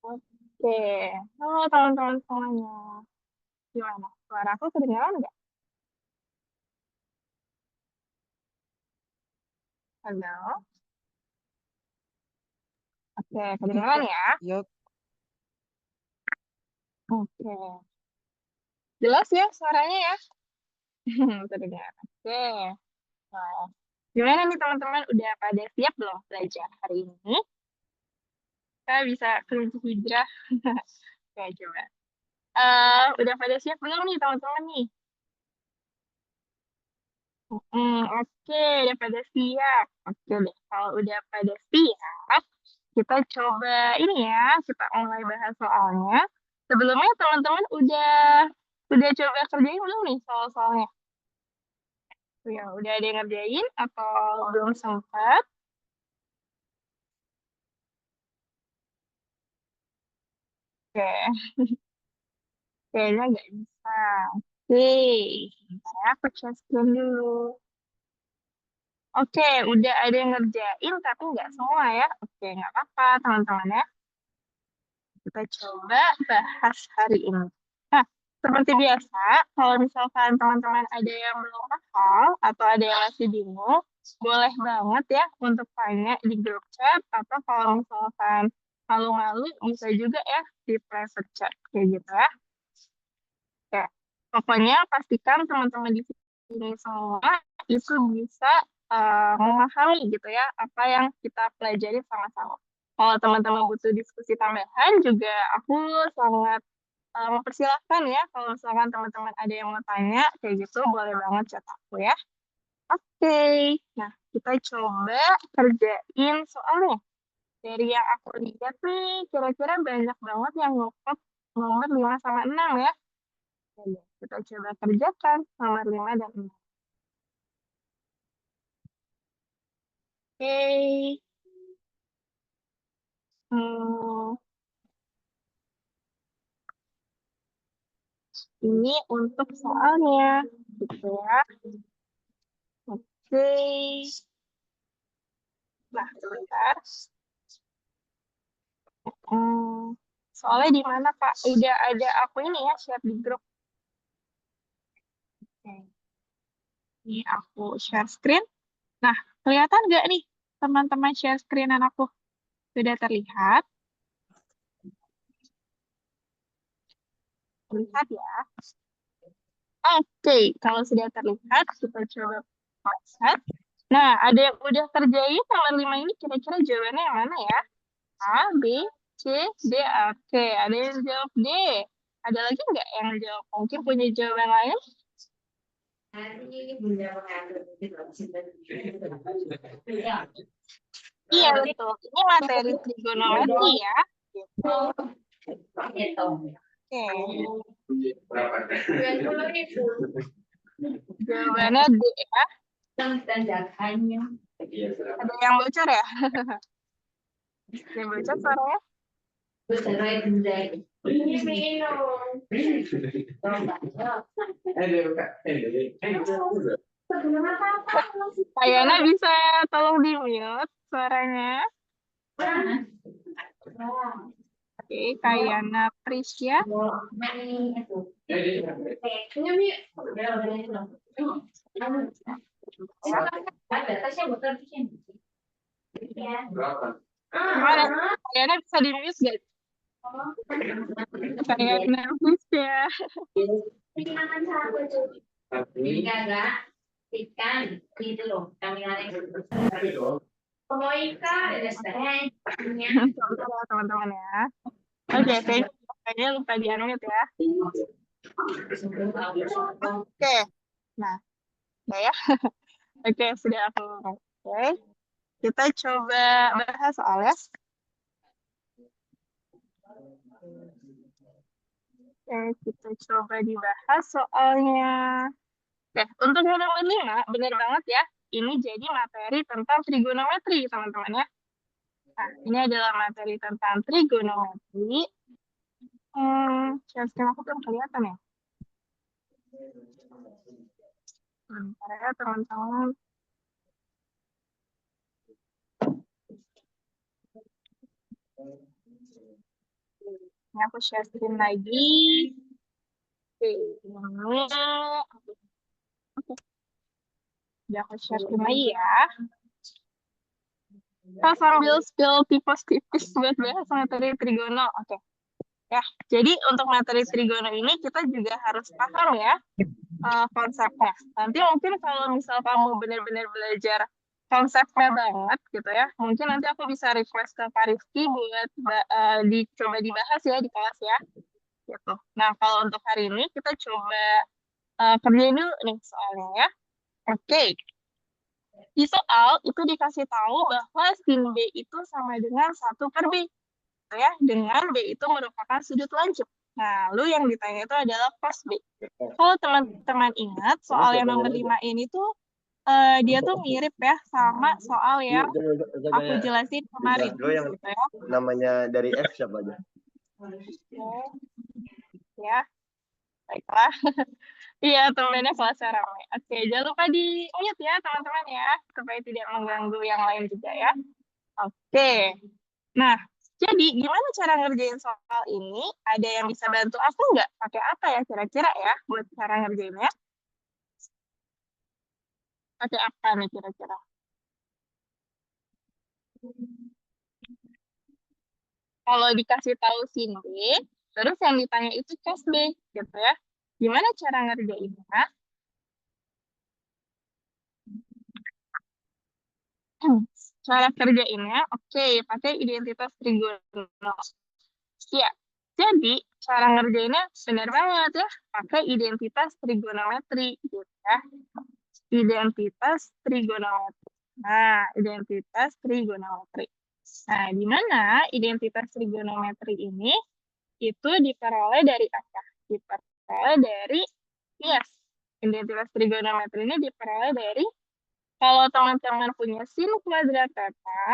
Oke, halo teman-teman semuanya. Gimana? Suara aku kedengaran nggak? Halo? Oke, kedengaran ya? Yuk, Oke, jelas ya suaranya ya? Terdengar. Oke, nah, gimana nih teman-teman? Udah pada siap belum belajar hari ini? Kita bisa kelinci hijrah. Oke, coba. Udah pada siap belum nih teman-teman nih? Oke, udah pada siap. Oke deh, kalau udah pada siap, kita coba ini ya, kita mulai bahas soalnya. Sebelumnya teman-teman udah coba kerjain belum nih soal-soalnya? Ya, udah ada yang ngerjain atau belum sempat? Oke, kayaknya nggak bisa. Oke, sebentar ya, aku share screen dulu. Oke, udah ada yang ngerjain tapi nggak semua ya. Oke, nggak apa-apa teman-teman ya. Kita coba bahas hari ini. Nah, seperti biasa, kalau misalkan teman-teman ada yang belum paham atau ada yang masih bingung, boleh banget ya untuk tanya di grup chat atau kalau misalkan malu-malu bisa juga ya di private chat kayak gitu ya. Oke. Pokoknya pastikan teman-teman di sini semua itu bisa memahami gitu ya apa yang kita pelajari sama-sama. Kalau teman-teman butuh diskusi tambahan juga aku sangat mempersilahkan ya kalau misalkan teman-teman ada yang mau tanya kayak gitu boleh banget chat aku ya. Oke, nah kita coba kerjain soalnya. Dari yang aku lihat nih, kira-kira banyak banget yang ngokot nomor 5 sama 6 ya. Oke, kita coba kerjakan nomor 5 dan 6. Oke, hmm, ini untuk soalnya, gitu ya. Oke, nah sebentar. Hmm, soalnya di mana Kak? Udah ada aku ini ya, share di grup. Oke, ini aku share screen. Nah, kelihatan nggak nih teman-teman share screenan aku? Sudah terlihat? Terlihat ya? Oke, kalau sudah terlihat, kita coba proses. Nah, ada yang udah kerjain nomor 5 ini kira-kira jawabannya yang mana ya? A, B, C, D, Oke, ada yang jawab D. Ada lagi nggak yang jawab? Mungkin punya jawaban lain? Iya, betul. Ini materi trigonometri ya. Gitu. Oke, jawabannya D ya. Ada yang bocor ya? Ada yang bocor suaranya? Kayaknya bisa tolong di mute suaranya. Oke, Kayana Prisya. Gimana? Kayaknya bisa di mute gak? Kayana Prisya. Sebentar ya teman-teman ya. Oke, kayaknya lupa di unmute ya. Oke, nah, udah ya. Oke, sudah aku. Oke, kita coba bahas soalnya. Oke, kita coba dibahas soalnya. Oke, untuk yang nomor 5, benar banget ya. Ini jadi materi tentang trigonometri, teman-teman ya. Nah, ini adalah materi tentang trigonometri. Share screen aku belum kelihatan ya. Bentar ya, teman-teman. Ini aku share screen lagi. Oke, ini. Oke, udah aku share screen lagi ya. Kita sambil spill tipis-tipis buat bahas materi trigono. Oke. Ya, jadi untuk materi trigono ini kita juga harus paham ya konsepnya. Nanti mungkin kalau misal kamu benar-benar belajar konsepnya banget gitu ya, mungkin nanti aku bisa request ke Kak Rizky buat dicoba dibahas ya di kelas ya. Gitu. Nah, kalau untuk hari ini kita coba kerjain dulu nih soalnya ya. Oke, di soal itu dikasih tahu bahwa sin B itu sama dengan 1/B. Gitu ya, dengan B itu merupakan sudut lancip. Nah, lalu yang ditanya itu adalah cos B. Kalau teman-teman ingat, soal yang nomor 5 ini tuh dia tuh mirip ya sama soal yang aku jelasin kemarin. Yang gitu ya. namanya dari F siapa aja? Ya, baiklah. Iya, temennya kelasnya ramai. Oke, jangan lupa di mute ya teman-teman ya, supaya tidak mengganggu yang lain juga ya. Oke, nah, jadi gimana cara ngerjain soal ini? Ada yang bisa bantu aku nggak? Pakai apa ya kira-kira ya buat cara ngerjainnya? Pakai apa nih kira-kira? Kalau dikasih tahu sin B, terus yang ditanya itu cos B, gitu ya. Gimana cara ngerjainnya? Cara kerjainnya, oke, pakai identitas trigono. Ya, jadi cara ngerjainnya benar banget ya, pakai identitas trigonometri, gitu ya. Identitas trigonometri. Nah, identitas trigonometri. Nah, di mana identitas trigonometri ini itu diperoleh dari apa? Diperoleh dari, yes, identitas trigonometri ini diperoleh dari, kalau teman-teman punya sin kuadrat theta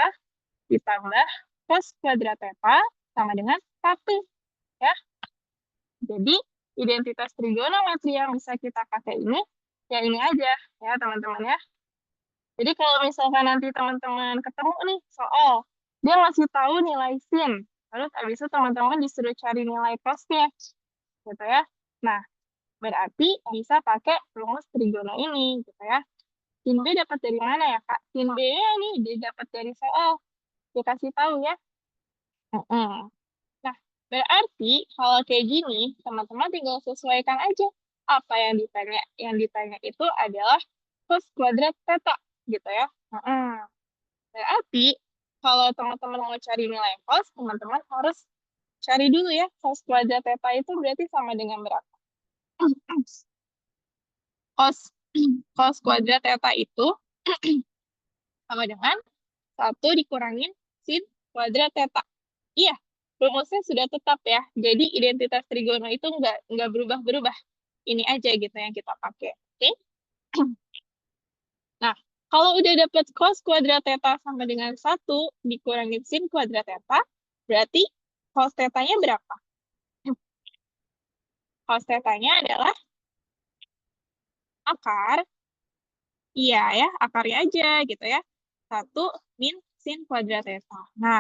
ditambah cos kuadrat theta sama dengan 1, ya. Jadi, identitas trigonometri yang bisa kita pakai ini, ya ini aja, ya teman-teman ya. Jadi kalau misalkan nanti teman-teman ketemu nih soal, dia ngasih tahu nilai sin, terus abis itu teman-teman disuruh cari nilai cosnya, gitu ya. Nah, berarti bisa pakai rumus trigono ini, gitu ya. Sin B dapat dari mana ya, Kak? Sin B nih didapat dari soal, dikasih tahu ya. Mm-mm. Nah, berarti kalau kayak gini, teman-teman tinggal sesuaikan aja apa yang ditanya. Yang ditanya itu adalah cos kuadrat theta, gitu ya. Mm-mm. Berarti kalau teman-teman mau cari nilai cos, teman-teman harus cari dulu ya cos kuadrat theta itu berarti sama dengan berapa? Cos cos kuadrat theta itu sama dengan 1 dikurangin sin kuadrat theta. Iya, rumusnya sudah tetap ya. Jadi identitas trigono itu nggak berubah-berubah. Ini aja gitu yang kita pakai. Oke? Nah, kalau udah dapat cos kuadrat theta sama dengan 1 dikurangin sin kuadrat theta, berarti cos theta-nya berapa? Cos theta-nya adalah akar, iya ya, akarnya aja gitu ya. 1 min sin kuadrat theta. Nah,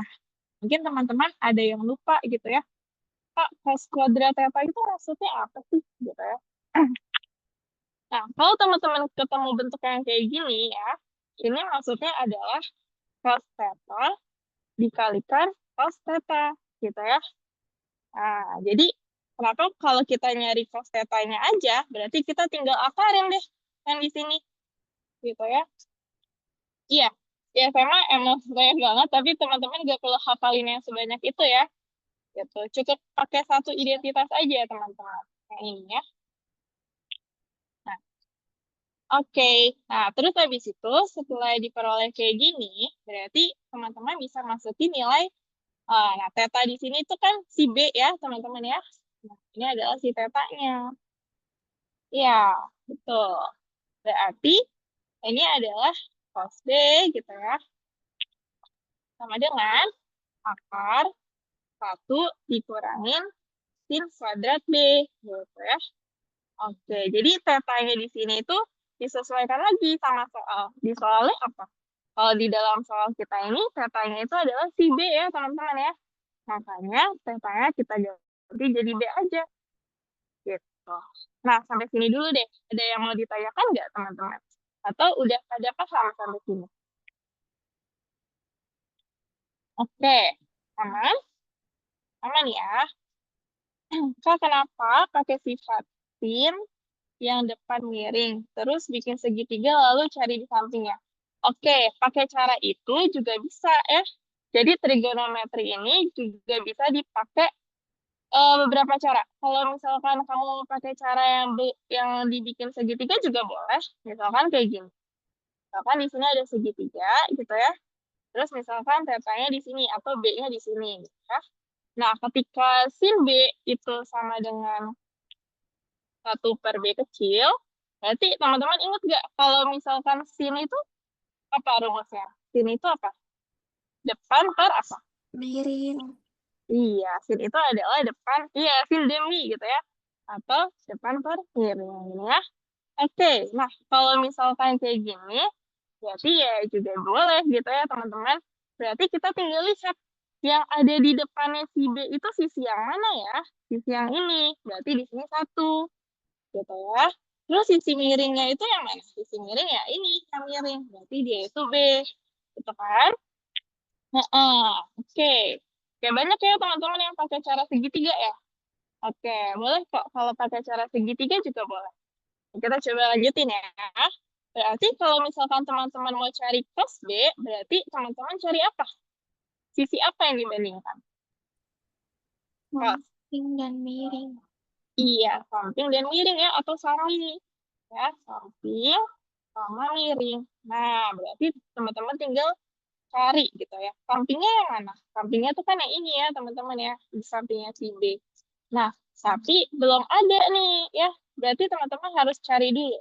mungkin teman-teman ada yang lupa gitu ya. Kak, cos kuadrat theta itu maksudnya apa sih? Gitu ya. Nah, kalau teman-teman ketemu bentuk yang kayak gini ya, ini maksudnya adalah cos theta dikalikan cos theta, gitu ya. Nah, jadi kenapa kalau kita nyari cos theta-nya aja, berarti kita tinggal akarin deh yang di sini, gitu ya. Iya, ya memang emang banyak banget, tapi teman-teman gak perlu hafalin yang sebanyak itu ya. Gitu. Cukup pakai 1 identitas aja teman-teman. Yang ini ya. Nah, oke. Nah, terus habis itu setelah diperoleh kayak gini, berarti teman-teman bisa masukin nilai. Nah, theta di sini itu kan si B ya, teman-teman ya. Nah, ini adalah si theta-nya. Ya, betul. Berarti ini adalah cos B gitu ya. Sama dengan akar 1 dikurangin sin kuadrat B gitu ya. Oke, jadi tetanya di sini itu disesuaikan lagi sama soal. Di soalnya apa? Kalau di dalam soal kita ini tetanya itu adalah si B ya teman-teman ya. Makanya tetanya kita ganti jadi B aja. Gitu. Nah, sampai sini dulu deh. Ada yang mau ditanyakan nggak, teman-teman? Atau udah pada paham sampai sini? Oke, aman? Aman ya? Kak, kenapa pakai sifat sin yang depan miring, terus bikin segitiga lalu cari di sampingnya? Oke, pakai cara itu juga bisa ya. Jadi trigonometri ini juga bisa dipakai beberapa cara. Kalau misalkan kamu pakai cara yang dibikin segitiga juga boleh. Misalkan kayak gini. Misalkan di sini ada segitiga gitu ya. Terus misalkan tetanya di sini atau B-nya di sini gitu ya. Nah, ketika sin B itu sama dengan 1/B kecil, berarti teman-teman ingat nggak kalau misalkan sin itu apa rumusnya? Sin itu apa? Depan per apa? Miring. Iya, sin itu adalah depan, iya, sin demi gitu ya. Atau depan per miring ya. Oke, nah kalau misalkan kayak gini, berarti ya juga boleh gitu ya teman-teman. Berarti kita tinggal lihat yang ada di depannya si B itu sisi yang mana ya? Sisi yang ini. Berarti di sini 1 gitu ya. Terus sisi miringnya itu yang mana? Sisi miring ya ini yang miring. Berarti dia itu B. Gitu kan? Heeh. Oke. Oke, banyak ya teman-teman yang pakai cara segitiga ya. Oke, boleh kok kalau pakai cara segitiga juga boleh. Kita coba lanjutin ya. Berarti kalau misalkan teman-teman mau cari cos B, berarti teman-teman cari apa? Sisi apa yang dibandingkan? Cos. Samping dan miring. Iya, samping dan miring ya, atau samping. Ya, samping sama miring. Nah, berarti teman-teman tinggal cari gitu ya. Sampingnya yang mana? Sampingnya tuh kan yang ini ya, teman-teman ya. Di sampingnya si B. Nah, tapi belum ada nih ya. Berarti teman-teman harus cari dulu.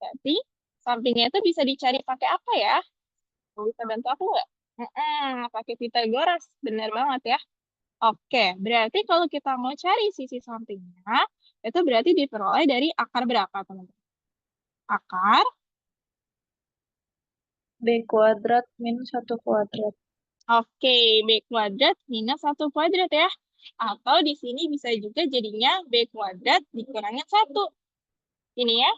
Berarti sampingnya itu bisa dicari pakai apa ya? Bisa bantu aku nggak? Pakai Pythagoras, benar banget ya. Oke, berarti kalau kita mau cari sisi sampingnya, itu berarti diperoleh dari akar berapa, teman-teman? Akar, B kuadrat minus 1 kuadrat. oke, B kuadrat minus 1 kuadrat ya. Atau di sini bisa juga jadinya B kuadrat dikurangin 1. Ini ya,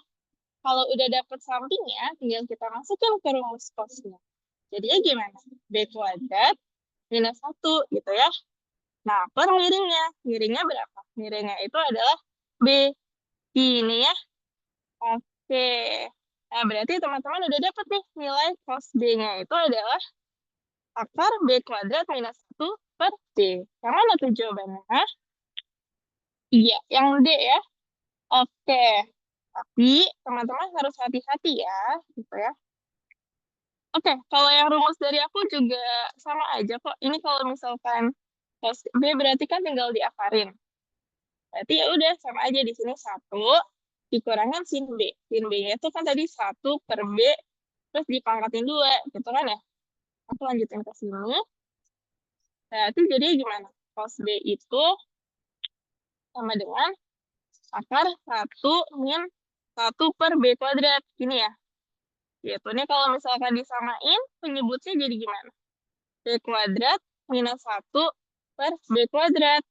kalau udah dapet sampingnya, tinggal kita masukin ke rumus cosnya. Jadinya gimana? B kuadrat minus 1 gitu ya. Nah, per miringnya. Miringnya berapa? Miringnya itu adalah B. Ini ya. Oke. Nah, berarti teman-teman udah dapat nih nilai cos B-nya itu adalah akar B kuadrat minus 1 per D. Yang mana tuh jawabannya? Hah? Iya, yang D ya. Oke. Tapi teman-teman harus hati-hati ya. Gitu ya. Oke, kalau yang rumus dari aku juga sama aja kok. Ini kalau misalkan cos B berarti kan tinggal diakarin. Berarti ya udah sama aja di sini 1 dikurangan sin B. Sin B-nya itu kan tadi 1/B terus dipangkatin 2 gitu kan ya. Aku lanjutin ke sini. Berarti jadi gimana? Cos B itu sama dengan akar 1 min 1/B kuadrat. Gini ya. Gitu. Ini kalau misalkan disamain, penyebutnya jadi gimana? B kuadrat minus 1/B kuadrat.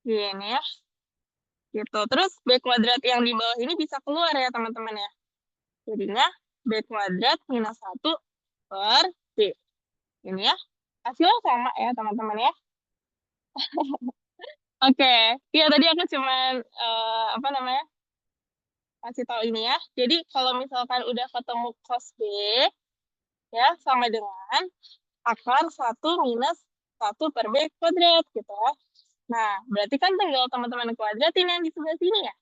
Gini ya. Gitu. Terus B kuadrat yang di bawah ini bisa keluar ya teman-teman ya. Jadinya B kuadrat minus 1 per B. Ini ya. Hasilnya sama ya teman-teman ya. Oke. Ya tadi aku cuman apa namanya? Kasih tahu ini ya. Jadi kalau misalkan udah ketemu cos B ya sama dengan akar 1 minus 1/B kuadrat gitu ya. Nah, berarti kan tinggal teman-teman kuadratin yang di sebelah sini ya.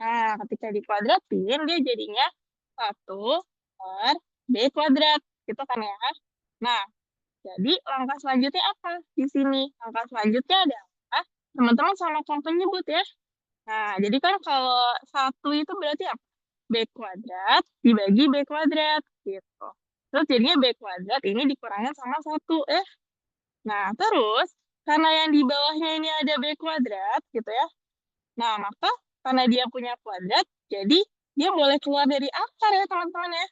Nah, ketika dikuadratin dia jadinya 1/B kuadrat gitu kan ya. Nah, jadi langkah selanjutnya apa di sini? Langkah selanjutnya adalah teman-teman samakan penyebut ya. Nah, jadi kan kalau 1 itu berarti apa? B kuadrat dibagi B kuadrat gitu. Terus jadinya B kuadrat ini dikurangin sama 1 ya. Nah, terus karena yang di bawahnya ini ada B kuadrat gitu ya. Nah, maka karena dia punya kuadrat, jadi dia boleh keluar dari akar ya teman-teman ya.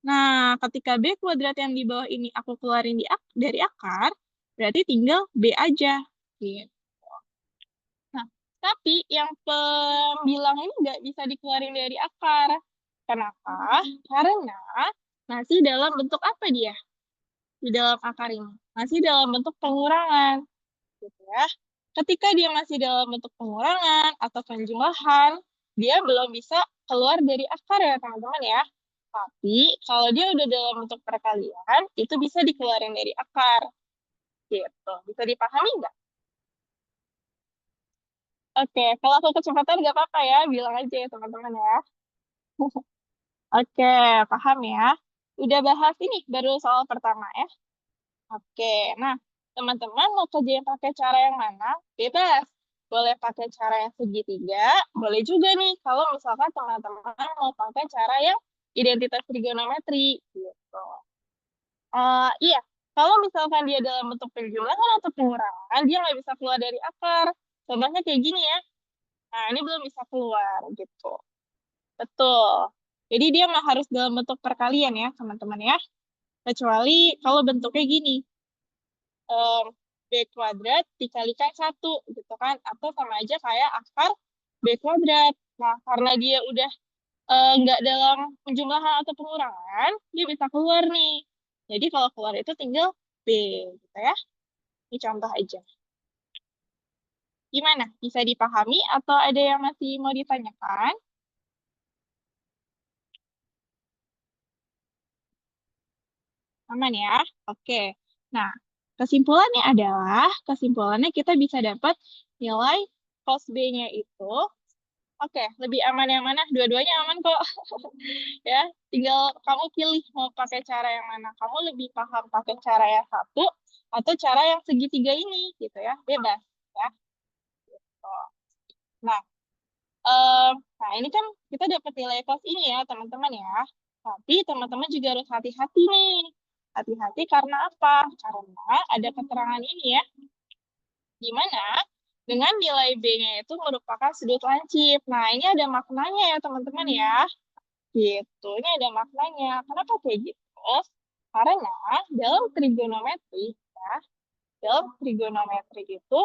Nah, ketika B kuadrat yang di bawah ini aku keluarin dari akar, Berarti tinggal B aja. Gitu. Nah, tapi yang pembilang ini nggak bisa dikeluarin dari akar. Kenapa? Karena masih dalam bentuk apa dia? Di dalam akar ini. Masih dalam bentuk pengurangan. Gitu ya. Ketika dia masih dalam bentuk pengurangan atau penjumlahan, dia belum bisa keluar dari akar ya teman-teman ya. Tapi kalau dia udah dalam bentuk perkalian, itu bisa dikeluarin dari akar. Gitu. Bisa dipahami nggak? Oke, kalau aku kecepatan nggak apa-apa ya, bilang aja ya teman-teman ya. Oke, paham ya. Udah bahas ini, baru soal pertama ya. Oke, nah teman-teman mau kerjain pakai cara yang mana? Bebas. Boleh pakai cara yang segitiga, boleh juga nih kalau misalkan teman-teman mau pakai cara yang identitas trigonometri gitu. Iya, kalau misalkan dia dalam bentuk penjumlahan atau pengurangan, dia nggak bisa keluar dari akar. Contohnya kayak gini ya. Nah, ini belum bisa keluar gitu. Betul. Jadi dia mah harus dalam bentuk perkalian ya, teman-teman ya. Kecuali kalau bentuknya gini. em, B kuadrat dikalikan 1 gitu kan. Atau sama aja kayak akar B kuadrat. Nah, karena dia udah nggak dalam penjumlahan atau pengurangan, dia bisa keluar nih. Jadi kalau keluar itu tinggal B gitu ya. Ini contoh aja. Gimana? Bisa dipahami atau ada yang masih mau ditanyakan? Aman ya? Oke. Nah, kesimpulannya kita bisa dapat nilai cos B-nya itu. Oke, lebih aman yang mana? Dua-duanya aman kok. Ya, tinggal kamu pilih mau pakai cara yang mana. Kamu lebih paham pakai cara yang satu atau cara yang segitiga ini, gitu ya. Bebas, ya. Tuh. Nah, nah ini kan kita dapat nilai cos ini ya, teman-teman ya. Tapi teman-teman juga harus hati-hati nih. Hati-hati karena apa? Karena ada keterangan ini ya, di mana dengan nilai B-nya itu merupakan sudut lancip. Nah, ini ada maknanya ya, teman-teman ya. Gitu, ini ada maknanya. Kenapa kayak gitu? Karena dalam trigonometri, ya, dalam trigonometri itu,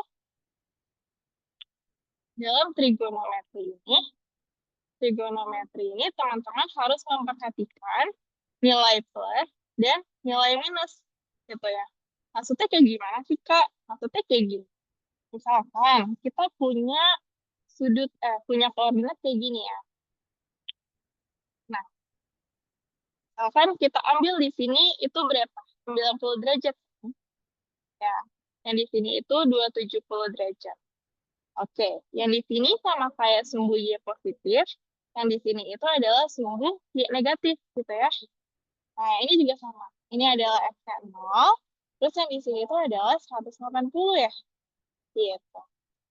dalam trigonometri ini teman-teman harus memperhatikan nilai plus dan nilai minus, gitu ya. Maksudnya kayak gimana sih, Kak? Maksudnya kayak gini. Misalkan kita punya koordinat kayak gini ya. Nah, misalkan kita ambil di sini itu berapa? 90 derajat. Ya. Yang di sini itu 270 derajat. Oke, yang di sini sama kayak sumbu Y positif, yang di sini itu adalah sumbu Y negatif gitu ya. Nah, ini juga sama. Ini adalah X-nya 0, terus yang di sini itu adalah 180 ya. Gitu.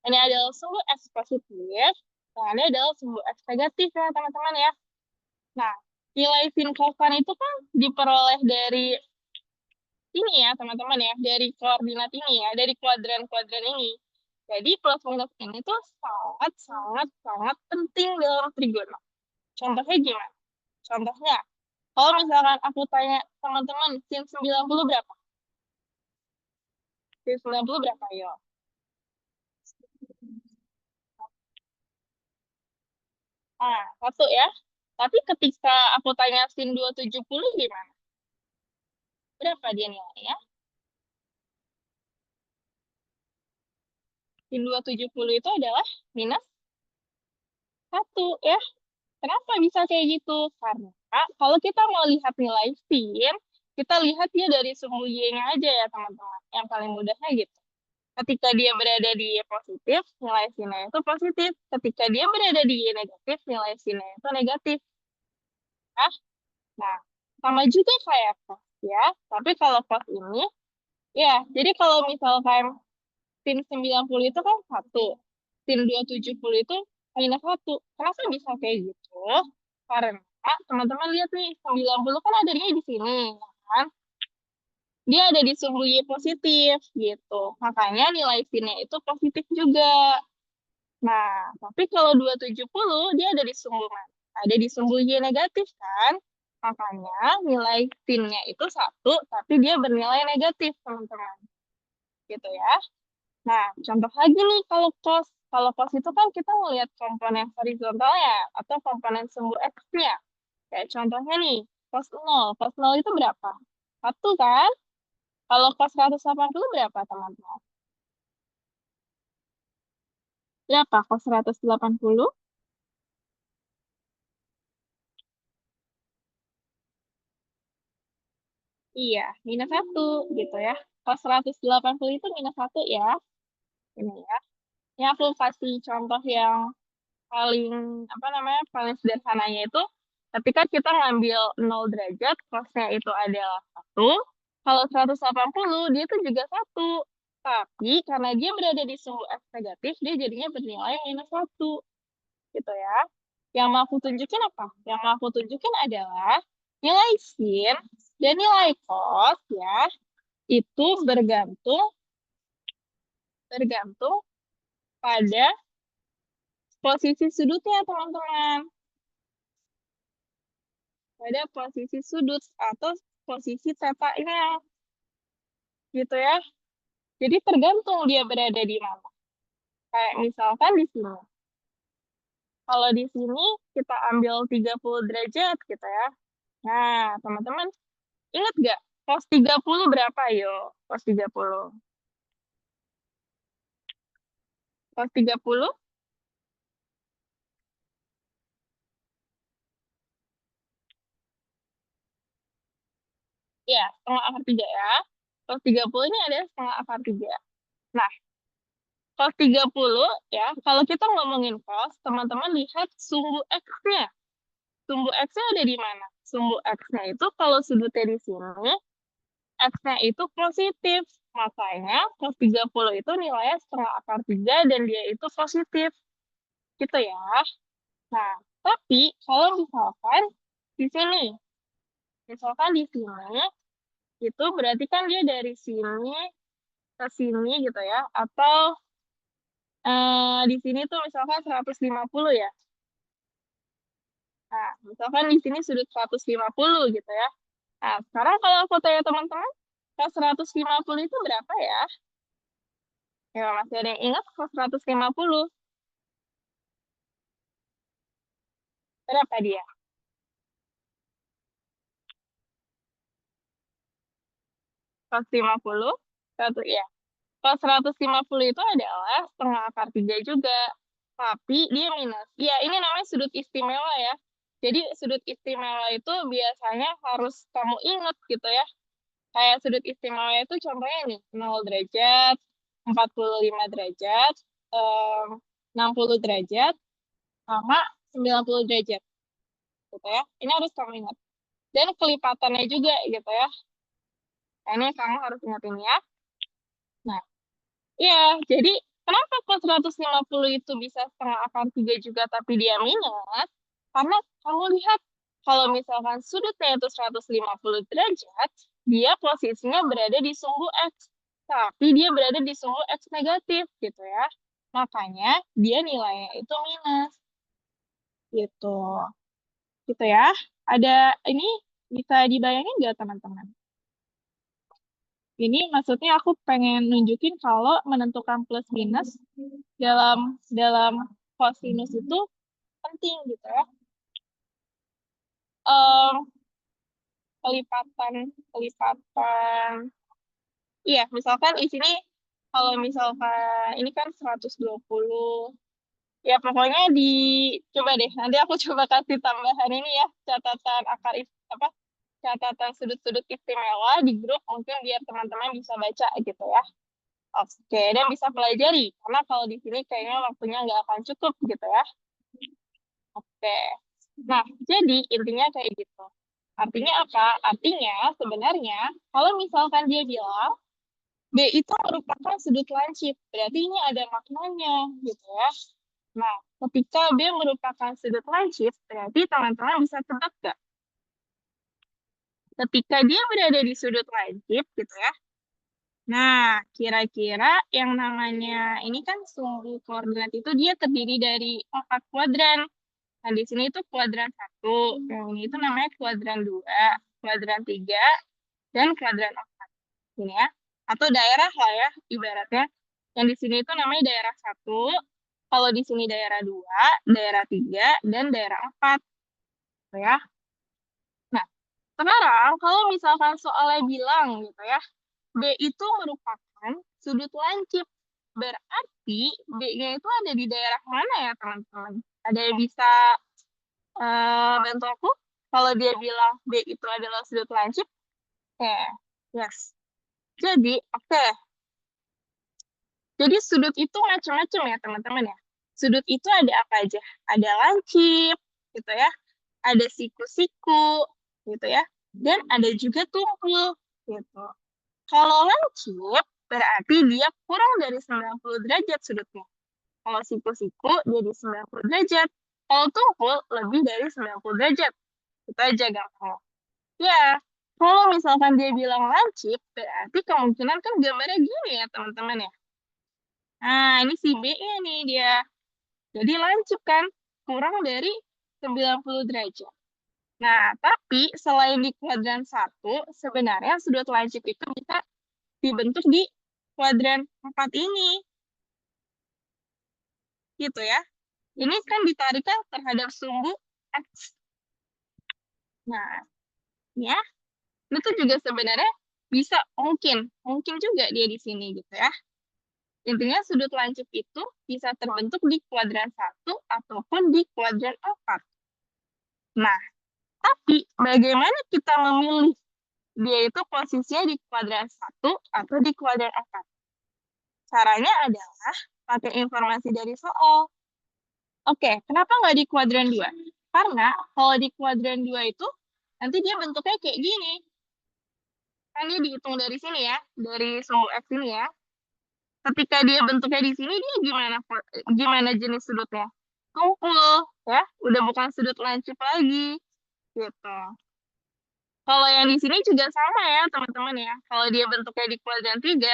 Ini adalah sumbu X positif, nah ini adalah sumbu X negatif ya teman-teman ya. Nah, nilai sin kosan itu kan diperoleh dari ini ya teman-teman ya, dari koordinat ini ya, dari kuadran-kuadran ini. Jadi plus minus ini tuh sangat sangat sangat penting dalam trigono. Contohnya gimana? Contohnya, kalau misalkan aku tanya teman-teman sin 90 berapa? Sin 90 berapa? Yo. Nah, satu ya. Tapi ketika aku tanya sin 270 gimana? Berapa dia nilainya? Sin 270 itu adalah minus 1 ya. Kenapa bisa kayak gitu? Karena kalau kita mau lihat nilai sin, kita lihat dia dari sumbu Y-nya aja ya teman-teman. Yang paling mudahnya gitu. Ketika dia berada di Y positif, nilai sinnya itu positif. Ketika dia berada di Y negatif, nilai sinnya itu negatif. Ya. Nah, sama juga kayak cos ya. Tapi kalau cos ini, ya, jadi kalau misalkan sin 90 itu kan 1. Sin 270 itu minus 1. Kenapa bisa kayak gitu? Karena teman-teman lihat nih, 90 kan adanya di sini, ya kan? Dia ada di sumbu Y positif, gitu. Makanya nilai sinnya itu positif juga. Nah, tapi kalau 270, dia ada di sumbu mana? Ada di sumbu Y negatif, kan? Makanya nilai sinnya itu 1, tapi dia bernilai negatif, teman-teman. gitu ya. Nah, contoh lagi nih kalau cos. Kalau cos itu kan kita melihat komponen horizontalnya atau komponen sumbu X-nya. Kayak contohnya nih, cos 0. Cos 0 itu berapa? 1 kan? Kalau cos 180 berapa, teman-teman? Berapa cos 180? Iya, minus 1 gitu ya. Cos 180 itu minus 1 ya. Ini ya. Ini aku kasih contoh yang paling apa namanya paling sederhananya itu ketika kita ngambil 0 derajat cosnya itu adalah 1, kalau 180 dia itu juga 1, tapi karena dia berada di sumbu X negatif dia jadinya bernilai minus 1 gitu ya. Yang mau aku tunjukin apa? Yang mau aku tunjukin adalah nilai sin dan nilai cos ya itu bergantung bergantung pada posisi sudutnya, teman-teman. Pada posisi sudut atau posisi tetanya gitu ya. Jadi tergantung dia berada di mana. Kayak misalkan di sini. Kalau di sini kita ambil 30 derajat gitu ya. Nah, teman-teman ingat nggak cos 30 berapa yo? Cos 30. Cos 30 ya setengah akar 3 ya. Cos 30 ini ada setengah akar 3. Nah, cos 30 ya, kalau kita ngomongin cos, teman-teman lihat sumbu X-nya. Sumbu X-nya ada di mana? Sumbu X-nya itu kalau sudutnya di sini, X-nya itu positif. Makanya cos 30 itu nilainya setengah akar 3 dan dia itu positif. Gitu ya. Nah, tapi kalau misalkan di sini, misalkan di sini, itu berarti kan dia dari sini ke sini gitu ya. Atau di sini tuh misalkan 150 ya. Nah, misalkan di sini sudut 150 gitu ya. Nah, sekarang kalau aku tanya teman-teman, cos 150 itu berapa ya? Ya, masih ada yang ingat cos 150? Berapa dia? Cos 50? Satu, ya. Cos 150 itu adalah setengah akar 3 juga. Tapi dia minus. Ya, ini namanya sudut istimewa ya. Jadi sudut istimewa itu biasanya harus kamu ingat gitu ya. Kayak sudut istimewa itu contohnya nih, 0 derajat, 45 derajat, em, 60 derajat, sama 90 derajat gitu ya. Ini harus kamu ingat. Dan kelipatannya juga gitu ya. Nah, ini kamu harus ingat ini ya. Nah, ya, jadi kenapa kok 150 itu bisa setengah akar 3 juga tapi dia minus? Karena kamu lihat kalau misalkan sudutnya itu 150 derajat, dia posisinya berada di sumbu X. Tapi dia berada di sumbu X negatif gitu ya. Makanya dia nilainya itu minus gitu. Gitu ya. Ada ini bisa dibayangin nggak teman-teman? Ini maksudnya aku pengen nunjukin kalau menentukan plus minus dalam dalam kosinus itu penting gitu ya. Em, kelipatan kelipatan. Iya, misalkan di sini kalau misalkan ini kan 120. Ya pokoknya coba deh. Nanti aku coba kasih tambahan ini ya, catatan apa? Catatan sudut-sudut istimewa di grup mungkin biar teman-teman bisa baca gitu ya. Oke, dan bisa pelajari karena kalau di sini kayaknya waktunya nggak akan cukup gitu ya. Oke. Nah, jadi intinya kayak gitu. Artinya apa? Artinya sebenarnya kalau misalkan dia bilang B itu merupakan sudut lancip, berarti ini ada maknanya gitu ya. Nah, ketika B merupakan sudut lancip, berarti teman-teman bisa tebak nggak? Ketika dia berada di sudut lancip gitu ya. Nah, kira-kira yang namanya ini kan sumbu koordinat itu dia terdiri dari 4 kuadran. Nah, di sini itu kuadran 1, yang ini itu namanya kuadran 2, kuadran 3, dan kuadran 4. Ini ya. atau daerah lah ya ibaratnya. Yang di sini itu namanya daerah 1, kalau di sini daerah 2, daerah 3, dan daerah 4. Gitu ya. Nah, sekarang kalau misalkan soalnya bilang gitu ya, B itu merupakan sudut lancip. Berarti B-nya itu ada di daerah mana ya teman-teman? Ada yang bisa bantu aku? Kalau dia bilang B itu adalah sudut lancip, oke, yes. Jadi, oke. Jadi sudut itu macam-macam ya teman-teman ya. Sudut itu ada apa aja? Ada lancip, gitu ya. Ada siku-siku, gitu ya. Dan ada juga tumpul, gitu. Kalau lancip, berarti dia kurang dari 90 derajat sudutnya. Kalau siku-siku jadi 90 derajat. Kalau tumpul lebih dari 90 derajat. Itu aja gampang. Ya, kalau misalkan dia bilang lancip, berarti kemungkinan kan gambarnya gini ya teman-teman ya. Nah, ini si B-nya nih dia. Jadi lancip kan, kurang dari 90 derajat. Nah, tapi selain di kuadran 1, sebenarnya sudut lancip itu bisa dibentuk di kuadran 4 ini. Gitu ya. Ini kan ditarikan terhadap sumbu X. Nah, ya, itu juga sebenarnya bisa mungkin juga dia di sini gitu ya. Intinya sudut lancip itu bisa terbentuk di kuadran 1 ataupun di kuadran 4. Nah, tapi bagaimana kita memilih dia itu posisinya di kuadran 1 atau di kuadran 4? Caranya adalah pakai informasi dari soal. Oke, kenapa nggak di kuadran 2? Karena kalau di kuadran 2 itu nanti dia bentuknya kayak gini. Kan dia dihitung dari sini ya, dari sumbu X ini ya. Ketika dia bentuknya di sini, dia gimana jenis sudutnya? Tumpul, ya. Udah bukan sudut lancip lagi, gitu. Kalau yang di sini juga sama ya, teman-teman ya. Kalau dia bentuknya di kuadran 3,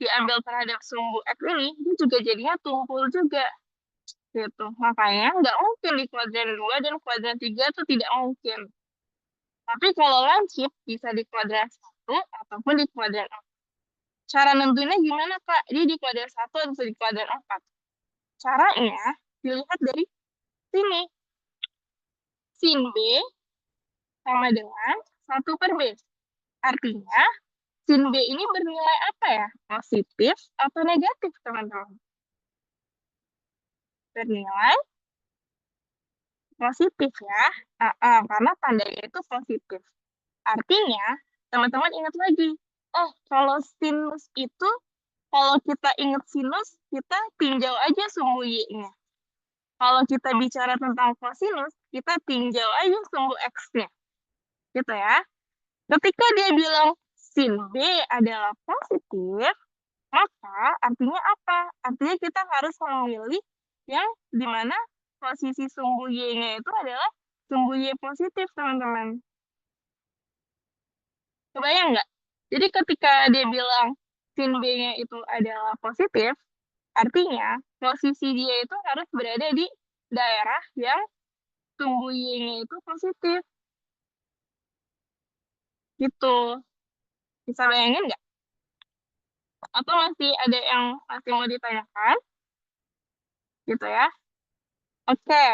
diambil terhadap sumbu X ini, dia juga jadinya tumpul juga, gitu. Makanya nggak mungkin di kuadran 2 dan kuadran 3 itu tidak mungkin. Tapi kalau lancip, bisa di kuadran 1 ataupun di kuadran 4. Cara nentuinnya gimana, Kak? Dia di kuadran 1 atau di kuadran 4? Caranya dilihat dari sini. Sin B sama dengan 1/B. Artinya, sin B ini bernilai apa ya? Positif atau negatif, teman-teman? Bernilai positif ya. Karena tandanya itu positif. Artinya, teman-teman ingat lagi. Oh, kalau sinus itu, kalau kita ingat sinus, kita tinjau aja sumbu Y-nya. Kalau kita bicara tentang kosinus, kita tinjau aja sumbu X-nya. Gitu ya. Ketika dia bilang sin B adalah positif, maka artinya apa? Artinya kita harus memilih yang dimana posisi sumbu Y-nya itu adalah sumbu Y positif, teman-teman. Kebayang nggak? Jadi ketika dia bilang sin B-nya itu adalah positif, artinya posisi dia itu harus berada di daerah yang sumbu Y-nya itu positif. Gitu. Bisa bayangin nggak? Atau masih ada yang masih mau ditanyakan? Gitu ya. Oke.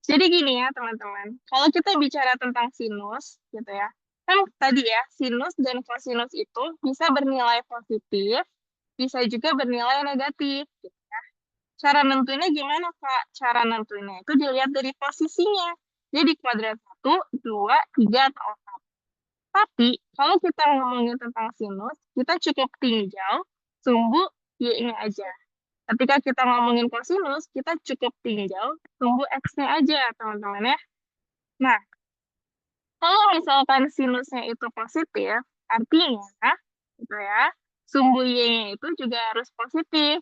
Jadi gini ya, teman-teman. Kalau kita bicara tentang sinus, gitu ya. Kan tadi ya, sinus dan kosinus itu bisa bernilai positif, bisa juga bernilai negatif. Gitu ya. Cara nentuinnya gimana, Kak? Cara nentuinnya itu dilihat dari posisinya. Jadi kuadran 1, 2, 3, atau 4. Tapi, kalau kita ngomongin tentang sinus, kita cukup tinjau sumbu Y-nya aja. Ketika kita ngomongin kosinus, kita cukup tinjau sumbu X-nya aja, teman-teman ya. Nah, kalau misalkan sinusnya itu positif, artinya, gitu ya, sumbu Y-nya itu juga harus positif,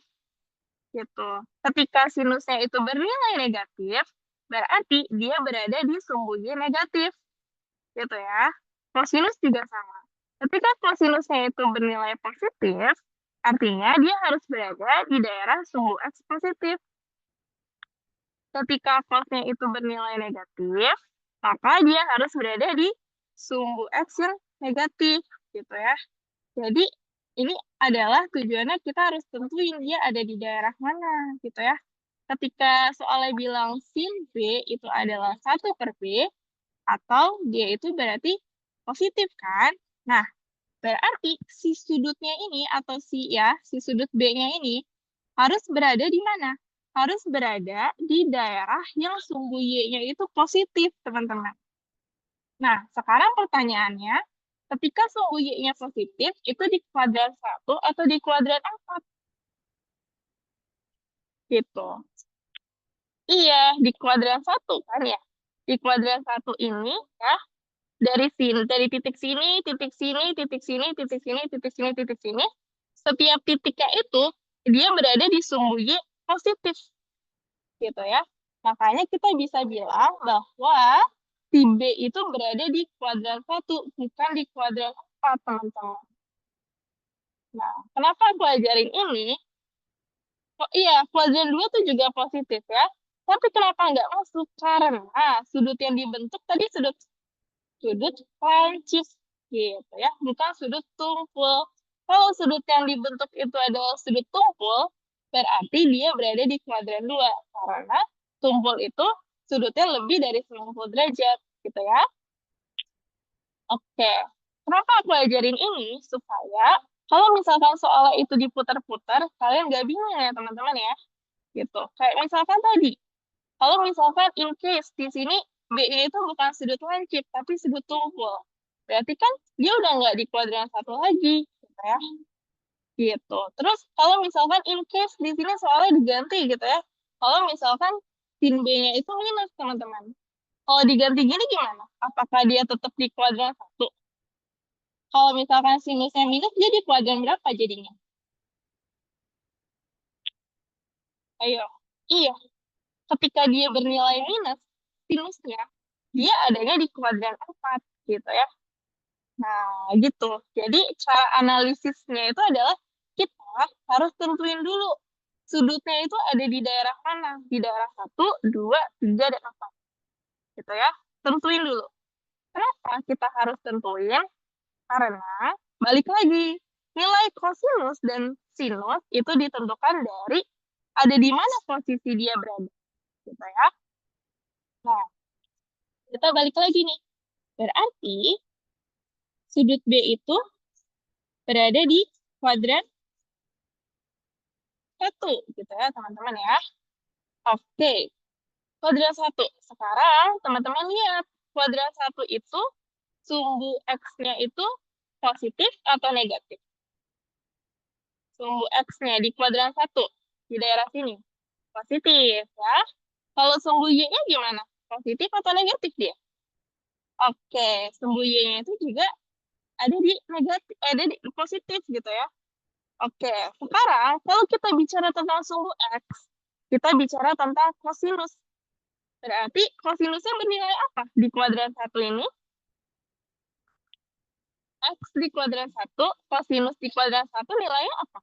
gitu. Ketika sinusnya itu bernilai negatif, berarti dia berada di sumbu Y negatif, gitu ya. Kosinus juga sama. Ketika kosinusnya itu bernilai positif, artinya dia harus berada di daerah sumbu X positif. Ketika cos-nya itu bernilai negatif, maka dia harus berada di sumbu X yang negatif, gitu ya. Jadi, ini adalah tujuannya kita harus tentuin dia ada di daerah mana gitu ya. Ketika soalnya bilang sin B itu adalah 1/B, atau dia itu berarti positif kan? Nah, berarti si sudutnya ini atau si sudut B-nya ini harus berada di mana? Harus berada di daerah yang sumbu Y-nya itu positif, teman-teman. Nah, sekarang pertanyaannya, ketika sumbu Y-nya positif, itu di kuadran 1 atau di kuadran 4? Gitu. Iya, di kuadran 1 kan ya. Di kuadran 1 ini ya, dari titik sini, titik sini, titik sini, titik sini, titik sini, titik sini, setiap titiknya itu dia berada di sumbu Y positif gitu ya. Makanya kita bisa bilang bahwa si B itu berada di kuadran 1, bukan di kuadran 4, teman-teman. Nah, kenapa aku ajarin ini? Oh iya, kuadran 2 tuh juga positif ya. Tapi kenapa nggak masuk? Karena sudut yang dibentuk tadi sudut lancip gitu ya, bukan sudut tumpul. Kalau sudut yang dibentuk itu adalah sudut tumpul, berarti dia berada di kuadran 2 karena tumpul itu sudutnya lebih dari 90 derajat gitu ya. Oke, kenapa aku ajarin ini? Supaya kalau misalkan soalnya itu diputar-putar, kalian nggak bingung ya teman-teman ya. Gitu. Kayak misalkan tadi, kalau misalkan in case di sini B-nya itu bukan sudut lancip, tapi sudut tumpul. Berarti kan dia udah nggak di kuadran 1 lagi, gitu ya. Gitu. Terus kalau misalkan in case di sini soalnya diganti gitu ya. Kalau misalkan sin B-nya itu minus, teman-teman. Kalau diganti gini gimana? Apakah dia tetap di kuadran 1? Kalau misalkan sinusnya minus, dia di kuadran berapa jadinya? Ayo. Iya, ketika dia bernilai minus, sinusnya, dia adanya di kuadran 4, gitu ya. Nah, gitu. Jadi, cara analisisnya itu adalah kita harus tentuin dulu sudutnya itu ada di daerah mana. Di daerah 1, 2, 3, dan 4. Gitu ya. Tentuin dulu. Kenapa kita harus tentuin? Karena, balik lagi, nilai kosinus dan sinus itu ditentukan dari ada di mana posisi dia berada. Gitu ya. Nah, kita balik lagi nih. Berarti sudut B itu berada di kuadran 1 gitu ya teman-teman ya. Oke, kuadran 1. Sekarang teman-teman lihat, kuadran 1 itu sumbu X-nya itu positif atau negatif? Sumbu X-nya di kuadran 1, di daerah sini. Positif ya. Kalau sumbu Y-nya gimana? Positif atau negatif dia? Oke, sumbu Y-nya itu juga ada di negatif, ada di positif gitu ya. Oke, sekarang kalau kita bicara tentang sumbu X, kita bicara tentang kosinus. Berarti kosinusnya bernilai apa di kuadran 1 ini? X di kuadran 1, kosinus di kuadran 1 nilainya apa?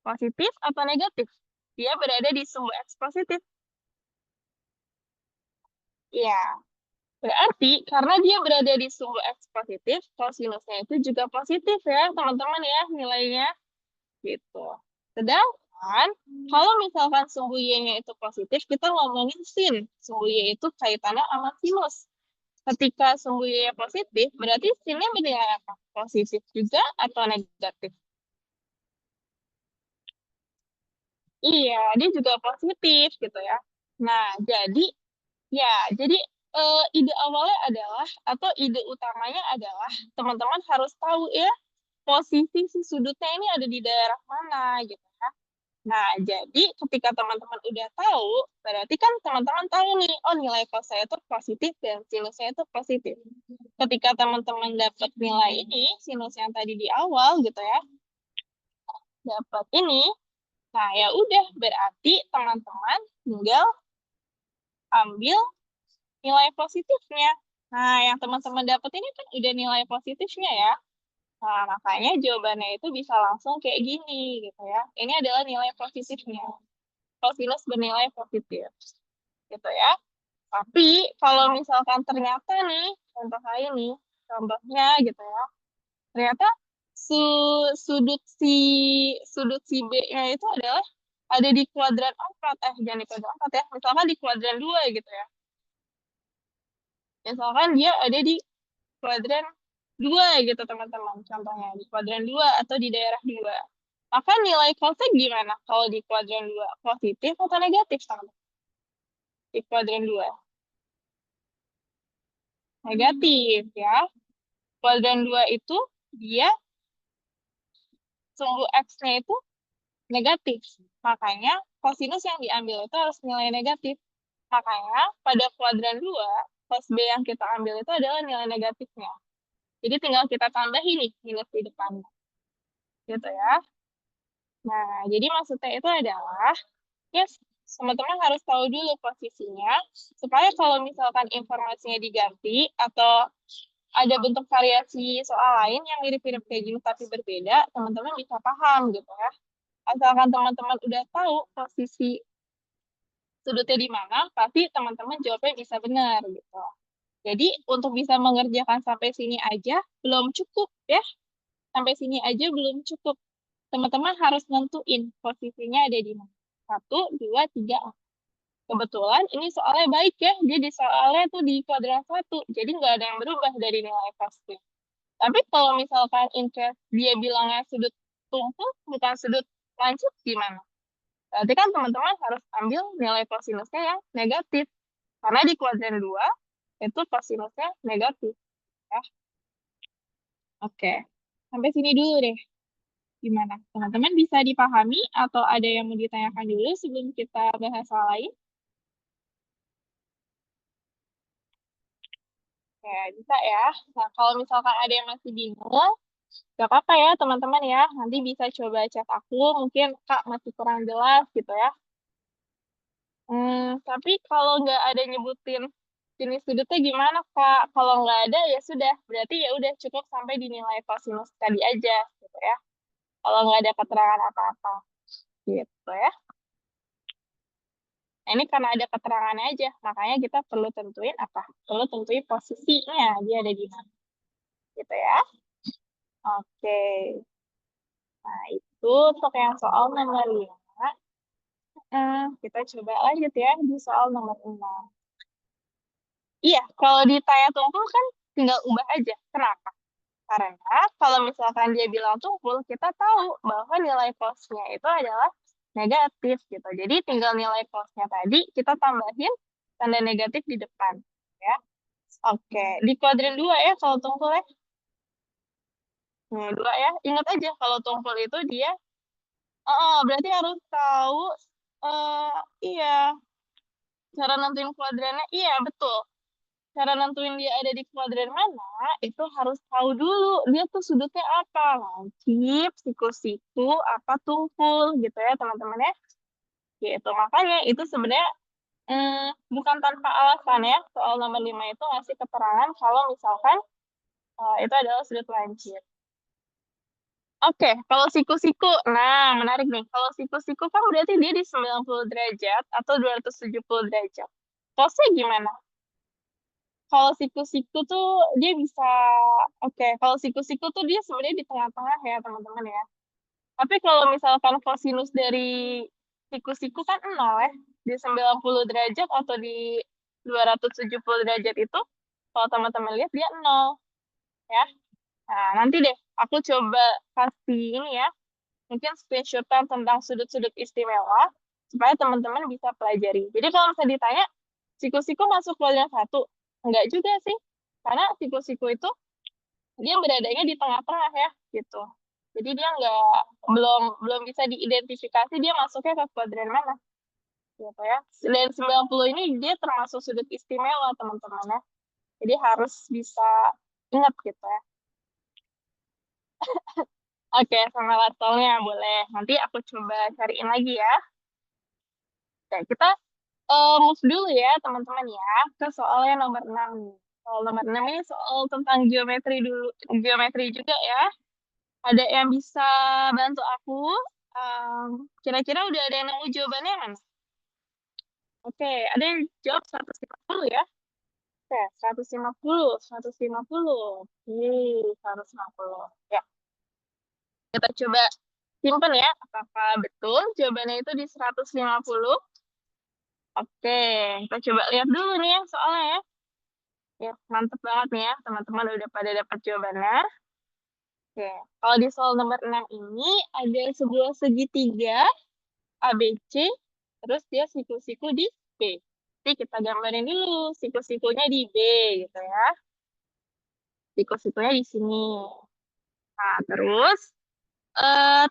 Positif atau negatif? Dia berada di sumbu X positif. Ya, berarti karena dia berada di sumbu X positif, kosinusnya itu juga positif ya teman-teman ya nilainya. Gitu. Sedangkan kalau misalkan sumbu Y-nya itu positif, kita ngomongin sin. Sumbu Y itu kaitannya sama sinus. Ketika sumbu Y-nya positif, berarti sinnya bernilai apa? Positif juga atau negatif? Iya, dia juga positif gitu ya. Nah, ya, jadi ide awalnya adalah, atau ide utamanya adalah, teman-teman harus tahu ya, posisi si sudutnya ini ada di daerah mana gitu ya. Nah, jadi ketika teman-teman udah tahu, berarti kan teman-teman tahu nih, oh nilai cos saya itu positif dan sinus saya itu positif. Ketika teman-teman dapat nilai ini, sinus yang tadi di awal gitu ya, dapat ini, nah ya udah berarti teman-teman tinggal ambil nilai positifnya. Nah, yang teman-teman dapat ini kan udah nilai positifnya ya. Nah, makanya jawabannya itu bisa langsung kayak gini gitu ya. Ini adalah nilai positifnya. Kosinus bernilai positif. Gitu ya. Tapi kalau misalkan ternyata nih, contoh saya nih, contohnya gitu ya, ternyata sudut si B-nya itu adalah ada di kuadran 4. Jangan di kuadran 4 ya. Misalkan di kuadran 2 gitu ya. Misalkan dia ada di kuadran 2 gitu teman-teman. Contohnya di kuadran 2 atau di daerah 2. Maka nilai cosnya gimana kalau di kuadran 2? Positif atau negatif sama? Di kuadran 2. Negatif ya. Kuadran 2 itu dia sumbu X-nya itu negatif. Makanya kosinus yang diambil itu harus nilai negatif. Makanya pada kuadran 2, cos B yang kita ambil itu adalah nilai negatifnya. Jadi tinggal kita tambahin nih minus di depannya. Gitu ya. Nah, jadi maksudnya itu adalah, yes, teman-teman harus tahu dulu posisinya, supaya kalau misalkan informasinya diganti atau ada bentuk variasi soal lain yang mirip-mirip kayak gini tapi berbeda, teman-teman bisa paham gitu ya. Asalkan teman-teman udah tahu posisi sudutnya di mana, pasti teman-teman jawabnya bisa benar gitu. Jadi untuk bisa mengerjakan sampai sini aja belum cukup ya. Sampai sini aja belum cukup. Teman-teman harus nentuin posisinya ada di mana. 1, 2, 3. Kebetulan ini soalnya baik ya. Dia di soalnya tuh di kuadran 1. Jadi nggak ada yang berubah dari nilai pasti. Tapi kalau misalkan interest dia bilangnya sudut tungku bukan sudut lancip gimana? Berarti kan teman-teman harus ambil nilai kosinusnya yang negatif. Karena di kuadran 2 itu kosinusnya negatif. Ya. Oke. Sampai sini dulu deh. Gimana? Teman-teman bisa dipahami atau ada yang mau ditanyakan dulu sebelum kita bahas hal lain? Oke, bisa ya. Nah, kalau misalkan ada yang masih bingung, gak apa-apa ya teman-teman ya. Nanti bisa coba chat aku, mungkin Kak masih kurang jelas gitu ya. Tapi kalau nggak ada nyebutin jenis sudutnya gimana Kak? Kalau nggak ada ya sudah, berarti ya udah cukup sampai di nilai kosinus tadi aja gitu ya. Kalau nggak ada keterangan apa-apa gitu ya. Nah, ini karena ada keterangannya aja, makanya kita perlu tentuin apa? Perlu tentuin posisinya, dia ada di mana. Gitu ya. Oke. Nah, itu untuk yang soal nomor 5. Kita coba lanjut ya di soal nomor 6. Iya, kalau ditanya tumpul kan tinggal ubah aja. Kenapa? Karena kalau misalkan dia bilang tumpul, kita tahu bahwa nilai cos-nya itu adalah negatif gitu. Jadi tinggal nilai cos-nya tadi kita tambahin tanda negatif di depan. Ya. Oke, di kuadran 2 ya kalau tumpul ya. Nah, 2 ya. Ingat aja kalau tumpul itu dia, berarti harus tahu, eh iya, cara nentuin kuadrannya. Iya, betul. Cara nentuin dia ada di kuadran mana, itu harus tahu dulu dia tuh sudutnya apa. Lancip, siku-siku, apa tumpul gitu ya teman-teman ya. Gitu. Makanya itu sebenarnya bukan tanpa alasan ya. Soal nomor 5 itu ngasih keterangan kalau misalkan itu adalah sudut lancip. Oke, kalau siku-siku, nah menarik nih. Kalau siku-siku kan berarti dia di 90 derajat atau 270 derajat. Cosnya gimana? Kalau siku-siku tuh dia bisa, oke, kalau siku-siku tuh dia sebenarnya di tengah-tengah ya teman-teman ya. Tapi kalau misalkan kosinus dari siku-siku kan 0 ya. Di 90 derajat atau di 270 derajat itu, kalau teman-teman lihat dia 0 ya. Nah, nanti deh aku coba kasih ini ya, mungkin screenshotan tentang sudut-sudut istimewa supaya teman-teman bisa pelajari. Jadi kalau misalnya ditanya siku-siku masuk kuadran 1, enggak juga sih. Karena siku-siku itu dia beradanya di tengah-tengah ya gitu. Jadi dia nggak belum belum bisa diidentifikasi dia masuknya ke kuadran mana gitu ya. Dan 90 ini dia termasuk sudut istimewa teman-teman ya. Jadi harus bisa ingat gitu ya. Oke, sama latarnya boleh. Nanti aku coba cariin lagi ya. Oke, kita move dulu ya teman-teman ya ke soalnya nomor 6 nih. Soal nomor 6 ini soal tentang geometri dulu, geometri juga ya. Ada yang bisa bantu aku? Kira-kira udah ada yang nemu jawabannya mana? Oke, ada yang jawab 150 ya? Oke, 150, 150. Oke, 150. Ya. Kita coba simpen ya, apakah betul jawabannya itu di 150? Oke, kita coba lihat dulu nih ya soalnya ya. Ya, mantep banget nih ya, teman-teman udah pada dapat jawabannya. Oke, kalau di soal nomor 6 ini ada sebuah segitiga ABC, terus dia siku-siku di B. Jadi kita gambarin dulu siku-sikunya di B gitu ya. Siku-sikunya di sini. Nah, terus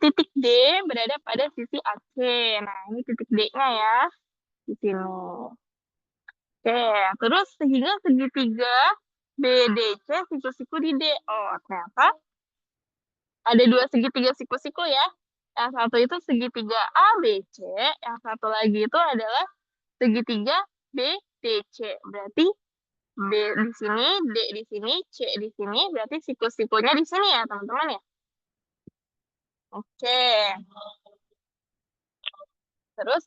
titik D berada pada sisi AC. Nah, ini titik D-nya ya, di sini. Oke, terus sehingga segitiga BDC siku-siku di D. Oh, ternyata ada dua segitiga siku-siku ya. Yang satu itu segitiga ABC, yang satu lagi itu adalah segitiga BDC. Berarti B di sini, D di sini, C di sini, berarti siku-sikunya di sini ya, teman-teman ya. Oke. Terus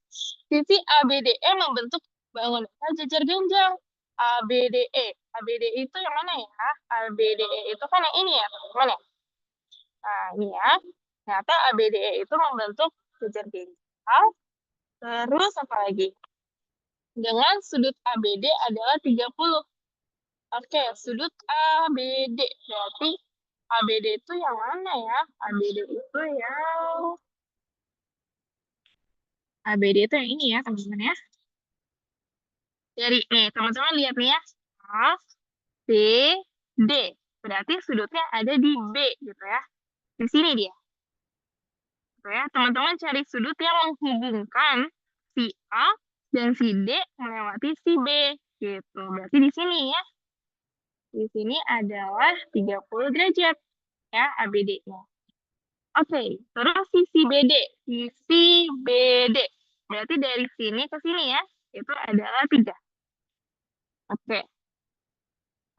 sisi ABDE membentuk bangunan jajar genjang. ABDE. ABDE itu yang mana ya? ABDE itu kan yang ini ya, teman-teman ya. Nah, ini ya. Ternyata ABDE itu membentuk jajar genjang. Terus apa lagi? Dengan sudut ABD adalah 30. Oke, sudut ABD. Berarti ABD itu yang mana ya? ABD itu yang ABD itu yang ini ya, teman-teman ya. Dari nih, teman-teman lihat nih ya. A, C, D. Berarti sudutnya ada di B gitu ya. Di sini dia. Gitu ya. Teman-teman cari sudut yang menghubungkan si A dan si D melewati si B gitu. Berarti di sini ya. Di sini adalah 30 derajat ya ABD-nya. Oke, terus sisi BD. Sisi BD. Berarti dari sini ke sini ya. Itu adalah 3. Oke.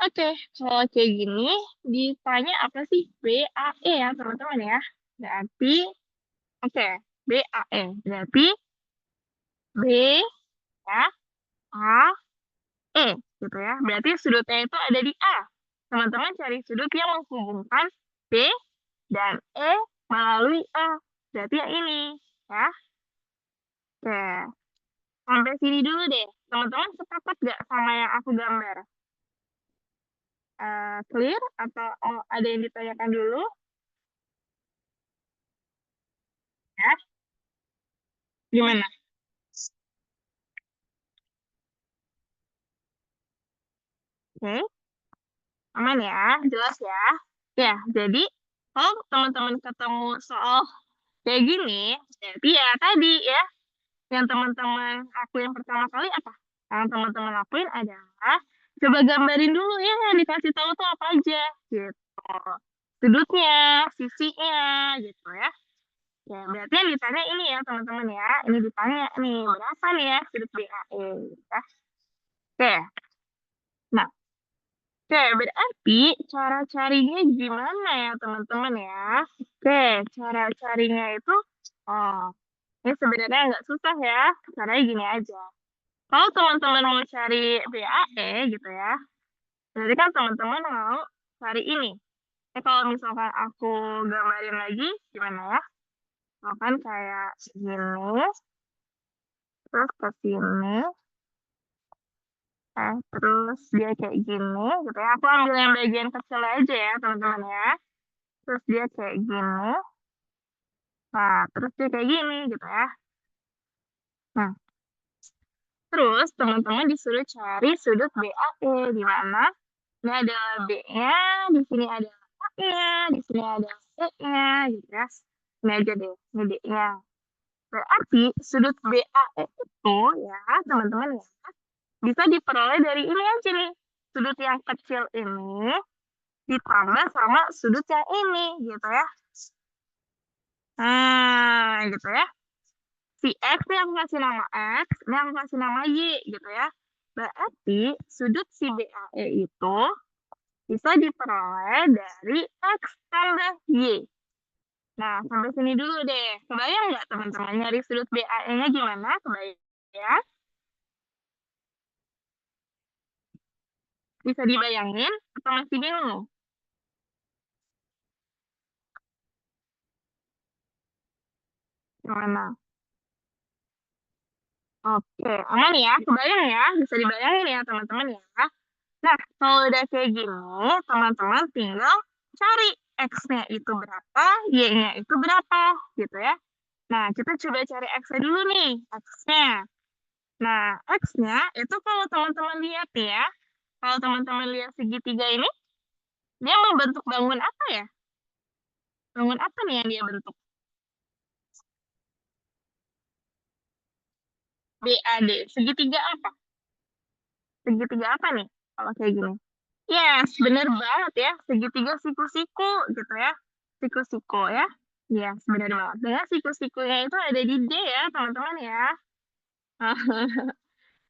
Oke, kalau kayak gini ditanya apa sih BAE ya teman-teman ya. Berarti, oke, BAE. Berarti B ya, A, E gitu ya. Berarti sudutnya itu ada di A. Teman-teman cari sudut yang menghubungkan B dan E melalui A. Berarti yang ini ya. Oke, sampai sini dulu deh. Teman-teman sepakat gak sama yang aku gambar? Clear atau ada yang ditanyakan dulu? Ya, gimana? Oke, aman ya, jelas ya. Ya, jadi kalau teman-teman ketemu soal kayak gini, berarti ya tadi ya, yang teman-teman aku yang pertama kali apa? Yang teman-teman lakuin adalah coba gambarin dulu ya, yang dikasih tahu tuh apa aja, gitu. Sudutnya, sisinya, gitu ya. Ya, berarti yang ditanya ini ya, teman-teman ya. Ini ditanya nih, berapa nih ya sudut BAE, gitu ya. Oke, nah, oke, berarti cara carinya gimana ya, teman-teman ya? Oke, cara carinya itu, oh, ini sebenarnya nggak susah ya. Caranya gini aja. Kalau teman-teman mau cari BAE gitu ya, berarti kan teman-teman mau cari ini. Kalau misalkan aku gambarin lagi, gimana ya? Misalkan kayak gini, terus ke sini, terus dia kayak gini, gitu ya. Aku ambil yang bagian kecil aja ya, teman-teman ya. Terus dia kayak gini, nah, terus dia kayak gini, gitu ya. Nah, terus teman-teman disuruh cari sudut BAE, di mana ini adalah B-nya, di sini ada A-nya, di sini ada E-nya, gitu ya. Ini aja deh, ini D-nya. Berarti sudut BAE itu ya, teman-teman ya, bisa diperoleh dari ini aja nih. Sudut yang kecil ini ditambah sama sudut yang ini, gitu ya. Nah, gitu ya. Si X ini aku kasih nama X, ini aku kasih nama Y, gitu ya. Berarti sudut si BAE itu bisa diperoleh dari X tambah Y. Nah, sampai sini dulu deh. Kebayang nggak teman-teman nyari sudut BAE-nya gimana? Kebayang? Bisa dibayangin atau masih bingung? Gimana? Oke, aman ya? Kebayang ya? Bisa dibayangin ya, teman-teman ya? Nah, kalau udah kayak gini, teman-teman tinggal cari X-nya itu berapa, Y-nya itu berapa, gitu ya. Nah, kita coba cari X-nya dulu nih, X-nya. Nah, X-nya itu kalau teman-teman lihat nih ya, kalau teman-teman lihat segitiga ini, dia membentuk bangun apa ya? Bangun apa nih yang dia bentuk? BAD. Segitiga apa? Segitiga apa nih? Kalau kayak gini. Yes, bener banget ya. Segitiga siku-siku gitu ya. Siku-siku ya. Yes, bener banget. Dengan siku-sikunya itu ada di D ya, teman-teman ya.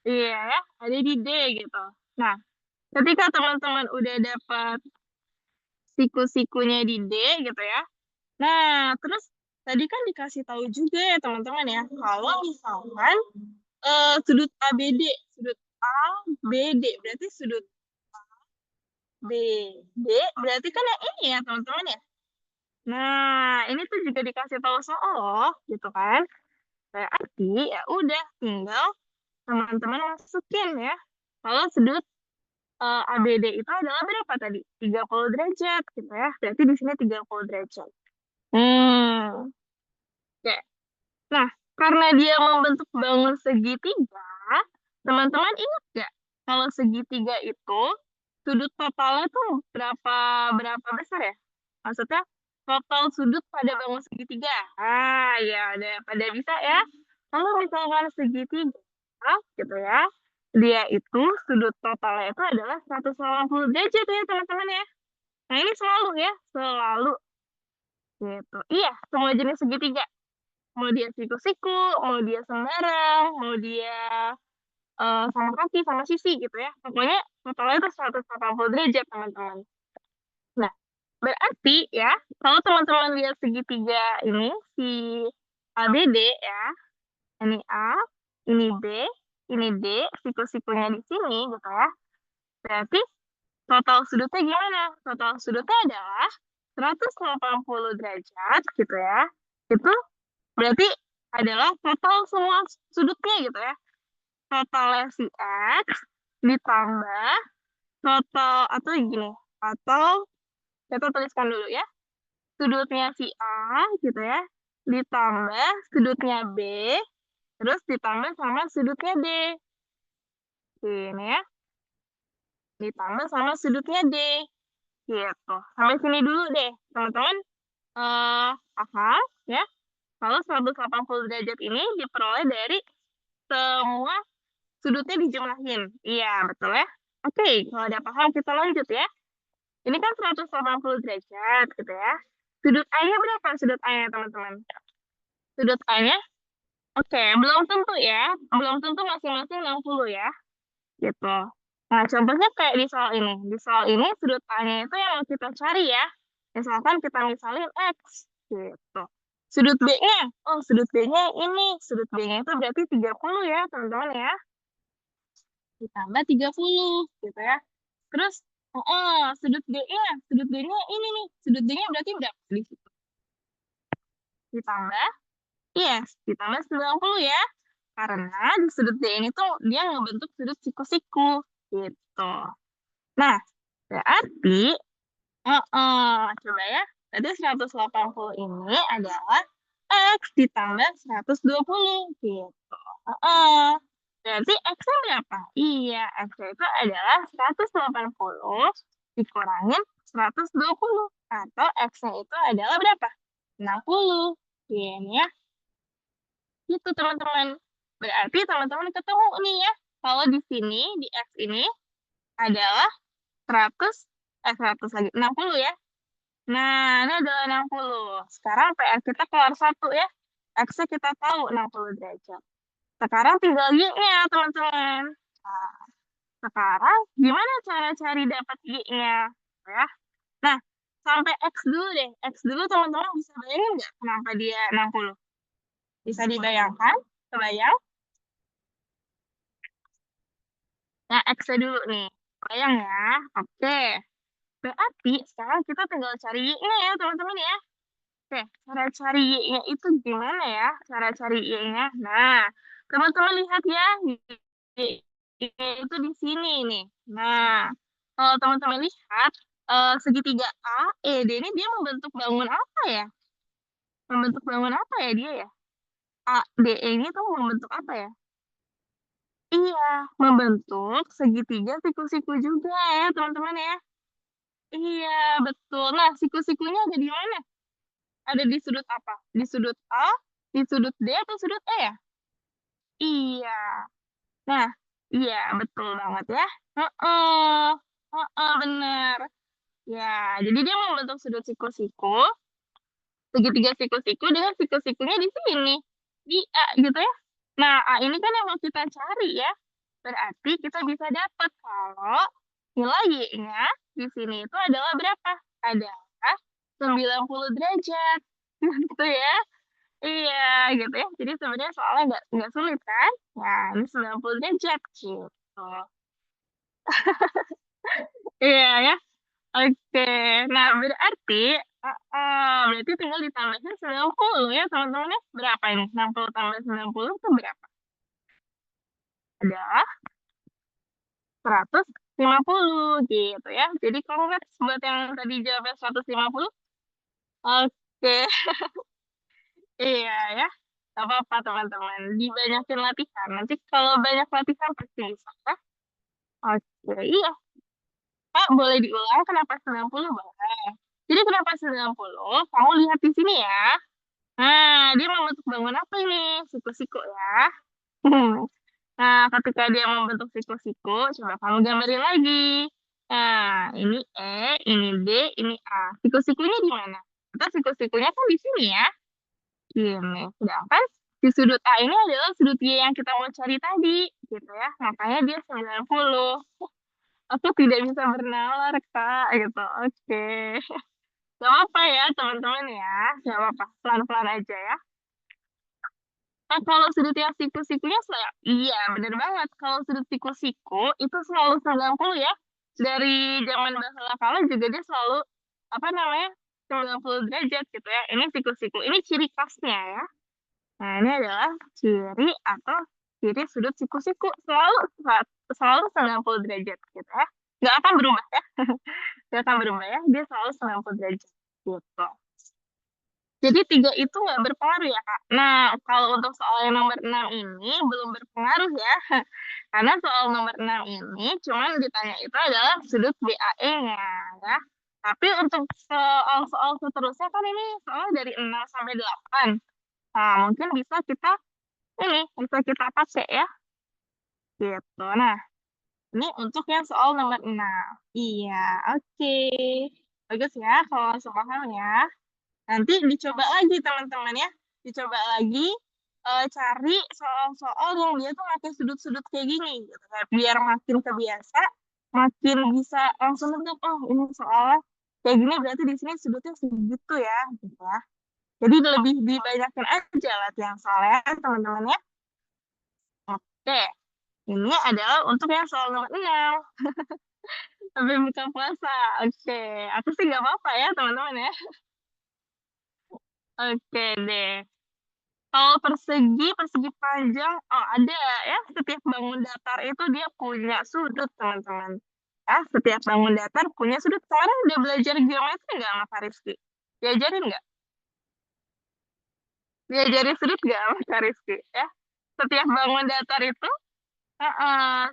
Iya ya, ada di D gitu. Nah, ketika teman-teman udah dapat siku-sikunya di D gitu ya. Nah, terus tadi kan dikasih tahu juga ya teman-teman ya, kalau misalkan sudut ABD, sudut ABD berarti sudut BD berarti kan yang ini ya teman-teman ya. Nah, ini tuh juga dikasih tahu soal loh, gitu kan. Berarti ya udah tinggal teman-teman masukin ya. Kalau sudut ABD itu adalah berapa tadi? 30 derajat gitu ya. Berarti di sini 30 derajat. Oke. Nah, karena dia membentuk bangun segitiga, teman-teman ingat nggak kalau segitiga itu sudut totalnya tuh berapa berapa besar ya? Maksudnya total sudut pada bangun segitiga. Ah, ya, ada pada bisa ya. Kalau misalkan segitiga, gitu ya, dia itu sudut totalnya itu adalah 180 derajat ya teman-teman ya. Nah ini selalu ya, selalu gitu. Iya, semua jenis segitiga. Mau dia siku-siku, mau dia sembarang, mau dia sama kaki, sama sisi gitu ya. Pokoknya totalnya itu 180 derajat teman-teman. Nah, berarti ya, kalau teman-teman lihat segitiga ini, si ABD ya, ini A, ini B, ini D, siku-sikunya di sini gitu ya. Berarti total sudutnya gimana? Total sudutnya adalah 180 derajat gitu ya. Itu berarti adalah total semua sudutnya gitu ya. Totalnya si X ditambah total atau gini, atau kita tuliskan dulu ya. Sudutnya si A gitu ya, ditambah sudutnya B, terus ditambah sama sudutnya D. Ini ya, ditambah sama sudutnya D. Gitu. Sampai sini dulu deh, teman-teman. Paham ya? Kalau 180 derajat ini diperoleh dari semua sudutnya dijumlahin. Iya, betul ya? Oke, kalau udah paham kita lanjut ya. Ini kan 180 derajat gitu ya. Sudut A-nya berapa sudut A-nya, teman-teman? Sudut A-nya, oke, belum tentu ya. Belum tentu masing-masing 60 ya. Gitu. Nah, contohnya kayak di soal ini. Di soal ini sudut A-nya itu yang mau kita cari ya. Misalkan kita misalin X. Gitu. Sudut B-nya, oh sudut B-nya ini. Sudut B-nya itu berarti 30 ya, teman-teman ya. Ditambah 30 gitu ya. Terus sudut D-nya, sudut D-nya ini nih. Sudut D-nya berarti berapa di situ? Ditambah, yes, ditambah 90 ya. Karena di sudut D ini tuh dia ngebentuk sudut siku-siku gitu. Nah, berarti coba ya. Tadi 180 ini adalah X ditambah 120 gitu. Berarti X-nya berapa? Iya, X-nya itu adalah 180 dikurangin 120. Atau X-nya itu adalah berapa? 60. Ini ya. Gitu teman-teman. Berarti teman-teman ketemu nih ya. Kalau di sini, di X ini adalah 100, 100 lagi, 60 ya. Nah, ini adalah 60. Sekarang PR kita keluar satu ya. X-nya kita tahu 60 derajat. Sekarang tinggal Y-nya, teman-teman. Nah, sekarang gimana cara cari dapat Y-nya? Ya. Nah, sampai X dulu deh. X dulu teman-teman bisa bayangin nggak kenapa dia 60? Bisa dibayangkan? Kebayang? Nah, X-nya dulu nih. Bayang ya. Oke. Berarti sekarang kita tinggal cari Y-nya ya, teman-teman ya. Oke, cara cari Y-nya itu gimana ya? Cara cari Y-nya. Nah, teman-teman lihat ya, Y-nya itu di sini nih. Nah, kalau teman-teman lihat, segitiga AED ini dia membentuk bangun apa ya? Membentuk bangun apa ya dia ya? ADE ini tuh membentuk apa ya? Iya, membentuk segitiga siku-siku juga ya, teman-teman ya. Iya, betul. Nah, siku-sikunya ada di mana? Ada di sudut apa? Di sudut A, di sudut D, atau sudut E ya? Iya. Nah, iya, betul banget ya. Heeh, heeh, benar. Ya, jadi dia membentuk sudut siku-siku, segitiga siku-siku dengan siku-sikunya di sini. Di A gitu ya. Nah, A ini kan yang mau kita cari ya. Berarti kita bisa dapat kalau nilai Y-nya di sini itu adalah berapa? Adalah 90 derajat. Gitu ya. Iya, gitu ya. Jadi sebenarnya soalnya nggak sulit kan? Nah, ini 90 derajat gitu. Iya ya. Oke. Nah, berarti tinggal ditambahin 90 ya, teman-teman ya. Berapa ini? 60 tambah 90 itu berapa? Adalah 150 gitu ya. Jadi congrats buat yang tadi jawabnya 150. Oke, iya ya. Gak apa-apa teman-teman. Dibanyakin latihan. Nanti kalau banyak latihan pasti bisa ya. Oke, iya. Pak, boleh diulang kenapa 90? Boleh. Jadi kenapa 90? Kamu lihat di sini ya. Nah, dia membentuk bangun apa ini? Siku-siku ya. Nah, ketika dia membentuk siku-siku, coba kamu gambarin lagi. Nah, ini E, ini D, ini A. Siku-sikunya di mana? Kita siku-sikunya kan di sini ya. Ini. Sedangkan di sudut A ini adalah sudut Y yang kita mau cari tadi. Gitu ya. Makanya dia 90. Aku tidak bisa bernalar, Kak. Gitu. Oke. Gak apa-apa ya, teman-teman ya. Gak apa-apa. Pelan-pelan aja ya. Nah, kalau sudut yang siku-sikunya, iya, bener banget. Kalau sudut siku-siku, itu selalu 90 ya. Dari zaman bahasa kala juga dia selalu, apa namanya, 90 derajat gitu ya. Ini siku-siku. Ini ciri khasnya ya. Nah, ini adalah ciri atau ciri sudut siku-siku. Selalu 90 derajat gitu ya. Nggak akan berubah ya. Nggak akan berubah ya. Dia selalu 90 derajat gitu. Jadi tiga itu nggak berpengaruh ya, Kak. Nah, kalau untuk soal yang nomor 6 ini belum berpengaruh ya. Karena soal nomor 6 ini cuman ditanya itu adalah sudut BAE-nya ya. Tapi untuk soal-soal seterusnya kan ini soal dari 6 sampai 8. Nah, mungkin bisa kita pakai ya. Gitu. Nah, ini untuk yang soal nomor 6. Iya, oke. Bagus ya kalau langsung paham ya. Nanti dicoba lagi teman-teman ya. Dicoba lagi cari soal-soal yang dia tuh pakai sudut-sudut kayak gini gitu kan. Biar makin kebiasa, makin bisa langsung nebak, oh ini soalnya kayak gini berarti di sini sudutnya segitu ya gitu ya. Jadi lebih dibanyakin aja latihan soalnya teman-teman ya. Oke, ini adalah untuk yang soal nomor 6. Sampai buka puasa. Oke, aku sih nggak apa-apa ya teman-teman ya. Oke deh. Kalau persegi panjang, oh ada ya. Setiap bangun datar itu dia punya sudut, teman-teman. Ya, setiap bangun datar punya sudut. Kemarin udah belajar geometri nggak sama Kak Rizky? Diajarin nggak? Diajarin sudut nggak sama Kak Rizky? Ya, setiap bangun datar itu, uh,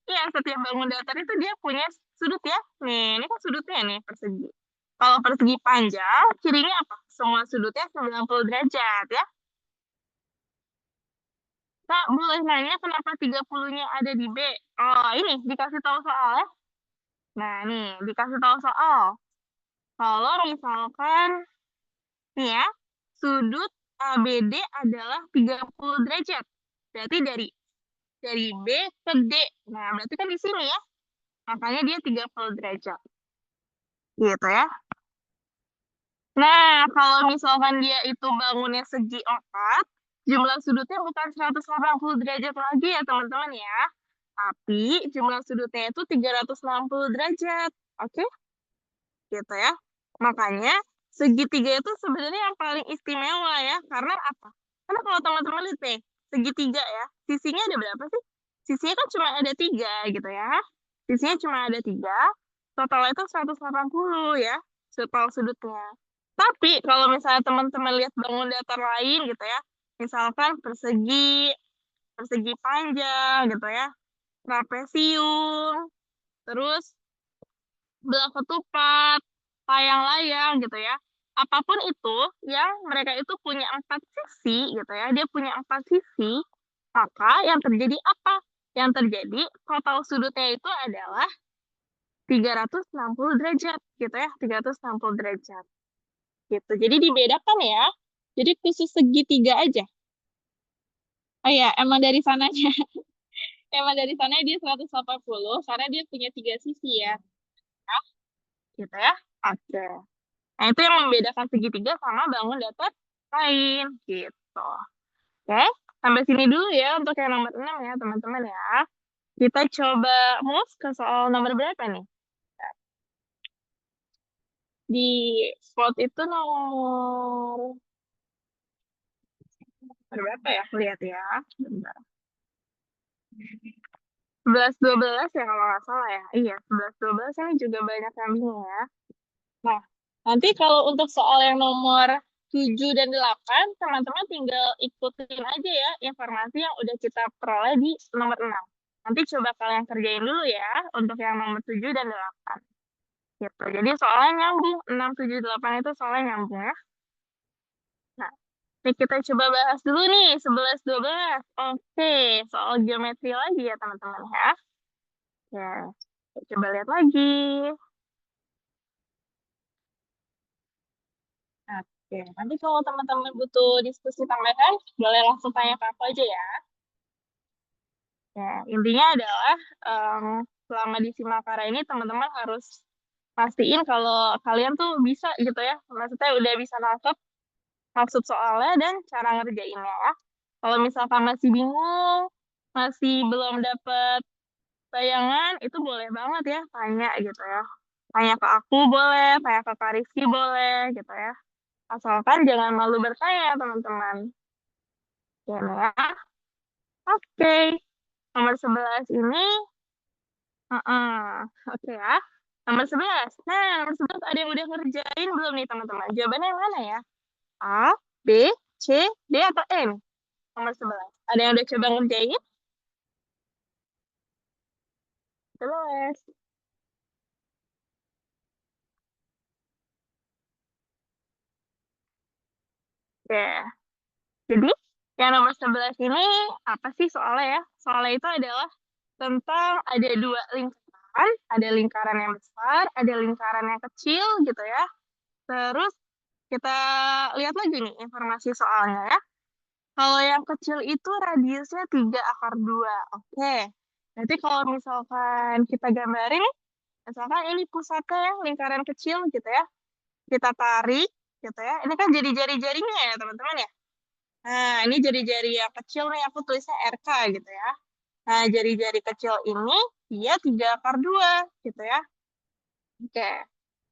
ya setiap bangun datar itu dia punya sudut ya. Nih, ini kan sudutnya nih persegi. Kalau persegi panjang, cirinya apa? Semua sudutnya 90 derajat ya. Kak, boleh nanya kenapa 30-nya ada di B? Oh, ini dikasih tahu soal ya. Nah, nih, dikasih tahu soal. Kalau misalkan, nih ya, sudut ABD adalah 30 derajat. Berarti dari B ke D. Nah, berarti kan di sini ya. Makanya dia 30 derajat. Gitu ya. Nah, kalau misalkan dia itu bangunnya segi 4, jumlah sudutnya bukan 180 derajat lagi ya, teman-teman ya. Tapi jumlah sudutnya itu 360 derajat. Oke? Gitu ya. Makanya segitiga itu sebenarnya yang paling istimewa ya. Karena apa? Karena kalau teman-teman lihat nih, segitiga ya, sisinya ada berapa sih? Sisinya kan cuma ada 3 gitu ya. Sisinya cuma ada 3, total itu 180 ya, total sudutnya. Tapi kalau misalnya teman-teman lihat bangun datar lain gitu ya, misalkan persegi, persegi panjang gitu ya, trapesium, terus belah ketupat, layang-layang gitu ya. Apapun itu yang mereka itu punya 4 sisi gitu ya, dia punya 4 sisi, maka yang terjadi apa? Yang terjadi total sudutnya itu adalah 360 derajat gitu ya, 360 derajat gitu. Jadi dibedakan ya. Jadi khusus segitiga aja. Oh ya, emang dari sananya. Emang dari sana dia 180 karena dia punya 3 sisi ya. Nah, gitu ya. Oke. Nah, itu yang membedakan segitiga sama bangun datar lain gitu. Oke, sampai sini dulu ya untuk yang nomor 6 ya, teman-teman ya. Kita coba move ke soal nomor berapa nih? Di spot itu nomor berapa ya? Lihat ya. Bentar. 11-12 ya kalau nggak salah ya. Iya, 11-12 ini juga banyak yang bingung ya. Nah, nanti kalau untuk soal yang nomor 7 dan 8, teman-teman tinggal ikutin aja ya informasi yang udah kita peroleh di nomor 6. Nanti coba kalian kerjain dulu ya untuk yang nomor 7 dan 8. Gitu. Jadi soalnya nyambung. 6, 7, 8 itu soalnya nyambung ya. Nah, ini kita coba bahas dulu nih 11-12. Oke, soal geometri lagi ya teman-teman ya. Ya, kita coba lihat lagi. Oke, nanti kalau teman-teman butuh diskusi tambahan, boleh langsung tanya ke aku aja ya. Ya, intinya adalah selama di Simakara ini teman-teman harus pastiin kalau kalian tuh bisa gitu ya. Maksudnya udah bisa nangkep maksud soalnya dan cara ngerjainnya ya. Kalau misalkan masih bingung, masih belum dapet bayangan, itu boleh banget ya tanya gitu ya. Tanya ke aku boleh, tanya ke Kak Rizky boleh gitu ya. Asalkan jangan malu bertanya teman-teman. Ya, ya. Oke, nomor 11 ini, oke ya. Nomor 11. Nah, nomor 11 ada yang udah ngerjain belum nih teman-teman? Jawabannya yang mana ya? A, B, C, D, atau E nih? Nomor 11. Ada yang udah coba ngerjain? 11. Oke. Jadi, yang nomor 11 ini apa sih soalnya ya? Soalnya itu adalah tentang ada 2 lingkaran, ada lingkaran yang besar, ada lingkaran yang kecil gitu ya. Terus kita lihat lagi nih informasi soalnya ya. Kalau yang kecil itu radiusnya 3/2. Oke. Nanti kalau misalkan kita gambarin, misalkan ini pusatnya ya, lingkaran kecil gitu ya. Kita tarik gitu ya. Ini kan jadi jari-jarinya ya teman-teman ya. Nah, ini jari-jari yang kecil nih, aku tulisnya RK gitu ya. Nah, jari-jari kecil ini dia 3/2 gitu ya. Oke.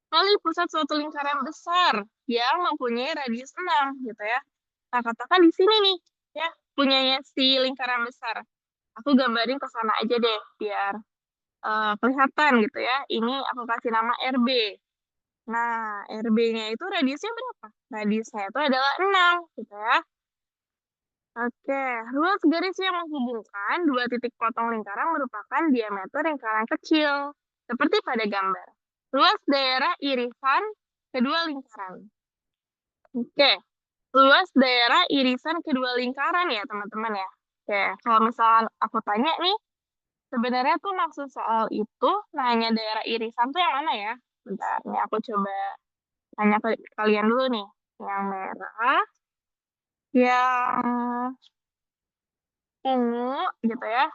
Lalu pusat suatu lingkaran besar yang mempunyai radius 6 gitu ya. Nah, katakan di sini nih, ya, punyanya si lingkaran besar. Aku gambarin ke sana aja deh, biar kelihatan gitu ya. Ini aku kasih nama RB. Nah, RB-nya itu radiusnya berapa? Radiusnya itu adalah 6 gitu ya. Oke, ruas garis yang menghubungkan 2 titik potong lingkaran merupakan diameter lingkaran kecil, seperti pada gambar. Luas daerah irisan kedua lingkaran. Oke, luas daerah irisan kedua lingkaran ya teman-teman ya. Oke, kalau misalnya aku tanya nih, sebenarnya tuh maksud soal itu nanya daerah irisan tuh yang mana ya? Bentar, nih aku coba tanya ke kalian dulu nih. Yang merah, yang ungu gitu ya,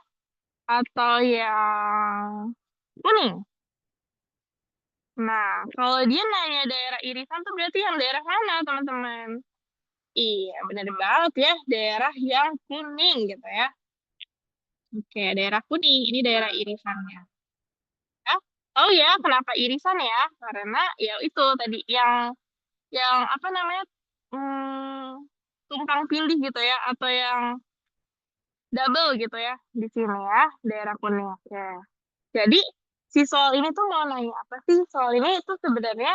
atau yang kuning. Nah, kalau dia nanya daerah irisan tuh berarti yang daerah mana teman-teman? Iya, benar banget ya, daerah yang kuning gitu ya. Oke, daerah kuning, ini daerah irisannya. Ya. Oh ya, kenapa irisan ya? Karena ya itu tadi yang yang apa namanya, hmm, tumpang tindih gitu ya, atau yang double gitu ya di sini ya, daerah kuning. Oke. Jadi si soal ini tuh mau nanya apa sih? Soal ini itu sebenarnya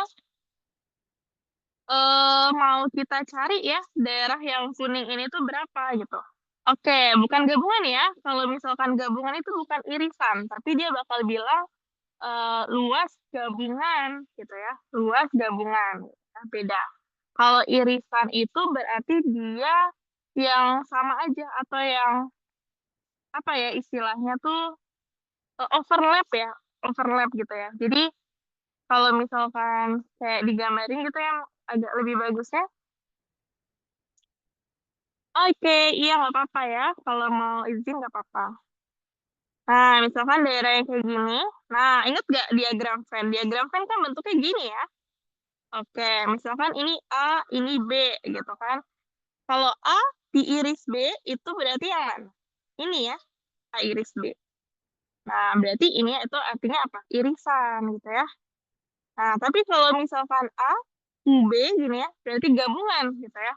mau kita cari ya daerah yang kuning ini tuh berapa gitu. Oke, bukan gabungan ya. Kalau misalkan gabungan itu bukan irisan, tapi dia bakal bilang luas gabungan gitu ya. Luas gabungan. Nah, beda. Kalau irisan itu berarti dia yang sama aja atau yang apa ya istilahnya tuh overlap ya, overlap gitu ya. Jadi kalau misalkan kayak digambarin gitu yang agak lebih bagusnya, oke, iya nggak apa-apa ya. Kalau mau izin nggak apa-apa. Nah, misalkan daerah yang kayak gini, nah inget gak diagram Venn? Diagram Venn kan bentuknya gini ya. Oke, misalkan ini A, ini B gitu kan. Kalau A diiris B itu berarti yang mana? Ini ya, A iris B. Nah, berarti ini itu artinya apa? Irisan gitu ya. Nah, tapi kalau misalkan A, UB gini ya, berarti gabungan gitu ya.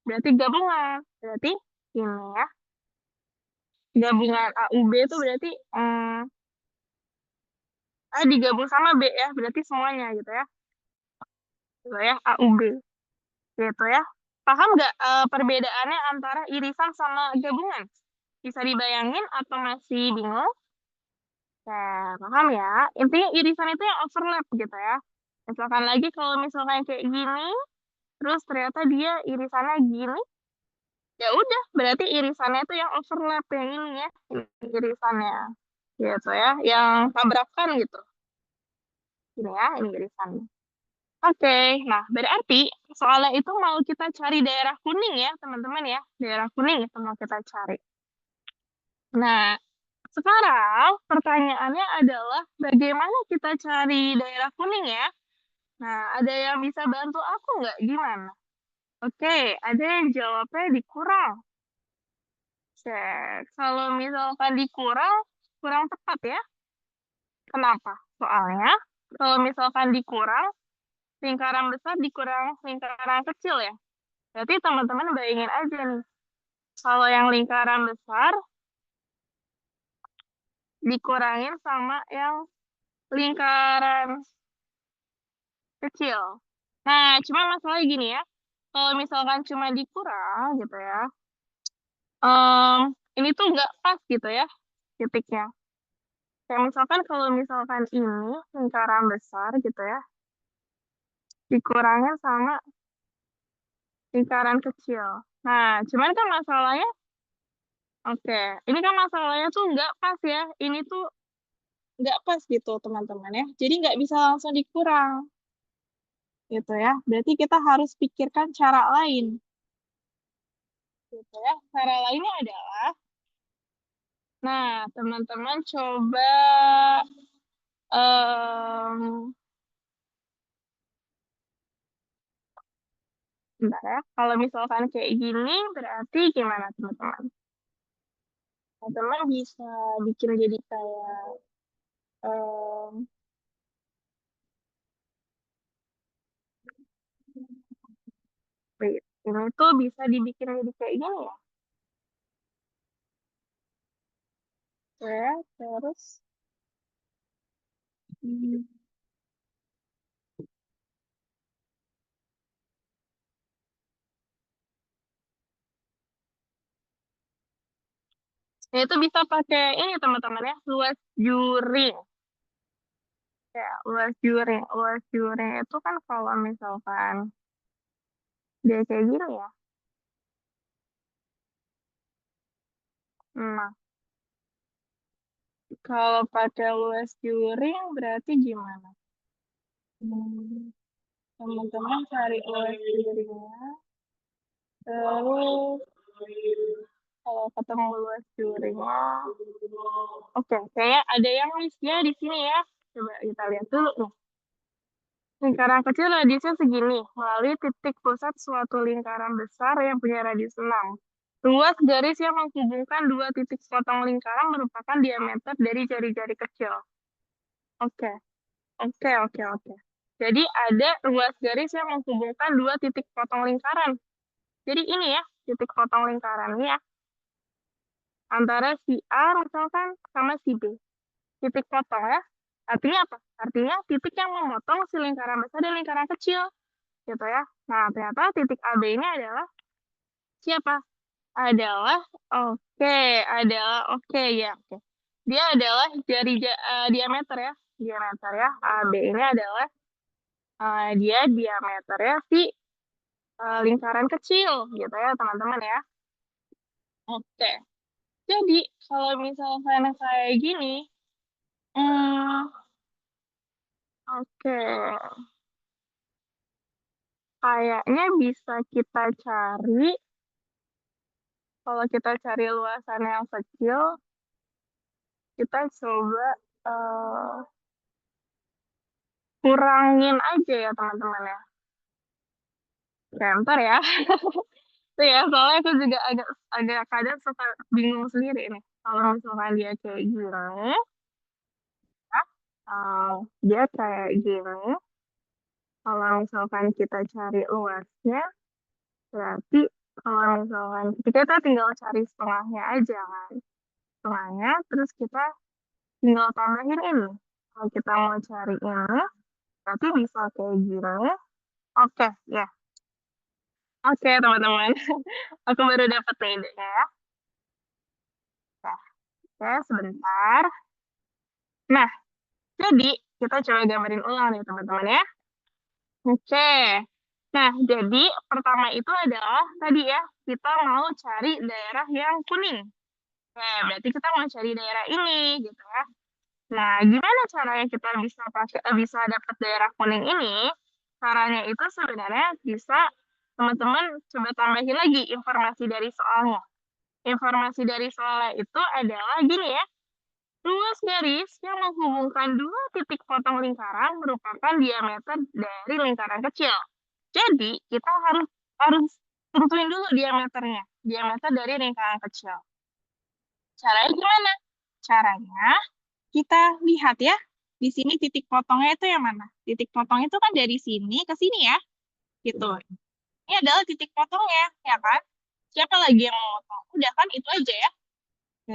Berarti gabungan. Berarti ini ya. Gabungan A, UB itu berarti A digabung sama B ya. Berarti semuanya gitu ya. Gitu ya, A, UB. Gitu ya. Paham nggak perbedaannya antara irisan sama gabungan? Bisa dibayangin atau masih bingung? Nah, paham ya. Intinya irisan itu yang overlap gitu ya. Misalkan lagi kalau misalkan kayak gini, terus ternyata dia irisannya gini, ya udah berarti irisannya itu yang overlap yang ini ya, ini irisannya gitu ya, yang tabrakan gitu. Ini ya, ini irisannya. Oke, nah berarti soalnya itu mau kita cari daerah kuning ya, teman-teman ya. Daerah kuning itu mau kita cari. Nah, sekarang pertanyaannya adalah bagaimana kita cari daerah kuning ya? Nah, ada yang bisa bantu aku nggak? Gimana? Oke, ada yang jawabnya dikurang. Cek. Kalau misalkan dikurang, kurang tepat ya. Kenapa? Soalnya, kalau misalkan dikurang, lingkaran besar dikurang lingkaran kecil ya. Berarti teman-teman bayangin aja nih. Kalau yang lingkaran besar dikurangin sama yang lingkaran kecil. Nah, cuma masalahnya gini ya. Kalau misalkan cuma dikurang gitu ya, em, ini tuh nggak pas gitu ya titiknya. Kayak misalkan kalau misalkan ini lingkaran besar gitu ya, dikurangin sama lingkaran kecil. Nah, cuman kan masalahnya, oke, ini kan masalahnya tuh nggak pas ya. Ini tuh nggak pas gitu teman-teman ya. Jadi nggak bisa langsung dikurang gitu ya. Berarti kita harus pikirkan cara lain gitu ya. Cara lainnya adalah, nah teman-teman coba em bentar ya. Kalau misalkan kayak gini berarti gimana teman-teman? Teman-teman bisa bikin jadi kayak em, wait, ini tuh bisa dibikin jadi kayak gini ya. Ya, terus hmm, ya itu bisa pakai ini teman-teman ya, luas juri. Ya, luas juri. Luas juri itu kan kalau misalkan dia kayak gini ya. Nah, kalau pakai luas juri berarti gimana? Hmm, teman-teman cari luas jurinya. Terus kalau ketemu luas jurinya, oke, kayaknya ada yang listnya di sini ya. Coba kita lihat dulu nih. Lingkaran kecil radiusnya segini, melalui titik pusat suatu lingkaran besar yang punya radius 6. Ruas garis yang menghubungkan dua titik sepotong lingkaran merupakan diameter dari jari-jari kecil. Oke, oke, oke, oke. Jadi ada ruas garis yang menghubungkan dua titik potong lingkaran. Jadi ini ya, titik potong lingkarannya ya, antara si A misalkan sama si B. Titik potong ya. Artinya apa? Artinya titik yang memotong si lingkaran besar dan lingkaran kecil. Gitu ya. Nah, ternyata titik AB ini adalah siapa? Adalah oke ya, oke. Dia adalah diameter ya. Diameter ya. AB ini adalah dia diameternya si lingkaran kecil gitu ya, teman-teman ya. Oke. Jadi, kalau misalkan kayak gini, hmm, oke. Kayaknya bisa kita cari, kalau kita cari luasan yang kecil, kita coba eh, kurangin aja ya teman-teman ya. Bentar ya. Tuh ya, soalnya aku juga agak agak kadang suka bingung sendiri nih. Kalau misalkan dia kayak gini, ya, dia kayak gini. Kalau misalkan kita cari luasnya, berarti kalau misalkan kita tinggal cari setengahnya aja kan. Setengahnya, terus kita tinggal tambahin ini. Kalau kita mau cari ini, berarti bisa kayak gini. Oke, ya. Oke, teman-teman. Aku baru dapat idenya ya. Nah, oke, sebentar. Nah, jadi kita coba gambarin ulang nih, teman-teman ya. Oke. Nah, jadi pertama itu adalah tadi ya, kita mau cari daerah yang kuning. Oke, berarti kita mau cari daerah ini gitu ya. Nah, gimana caranya kita bisa dapat daerah kuning ini? Caranya itu sebenarnya bisa teman-teman coba tambahin lagi informasi dari soalnya. Informasi dari soalnya itu adalah gini ya. Ruas garis yang menghubungkan dua titik potong lingkaran merupakan diameter dari lingkaran kecil. Jadi, kita harus tentuin dulu diameternya. Diameter dari lingkaran kecil. Caranya gimana? Caranya kita lihat ya. Di sini titik potongnya itu yang mana? Titik potong itu kan dari sini ke sini ya. Gitu. Ini adalah titik potongnya, ya kan? Siapa lagi yang mau potong? Udah kan itu aja ya.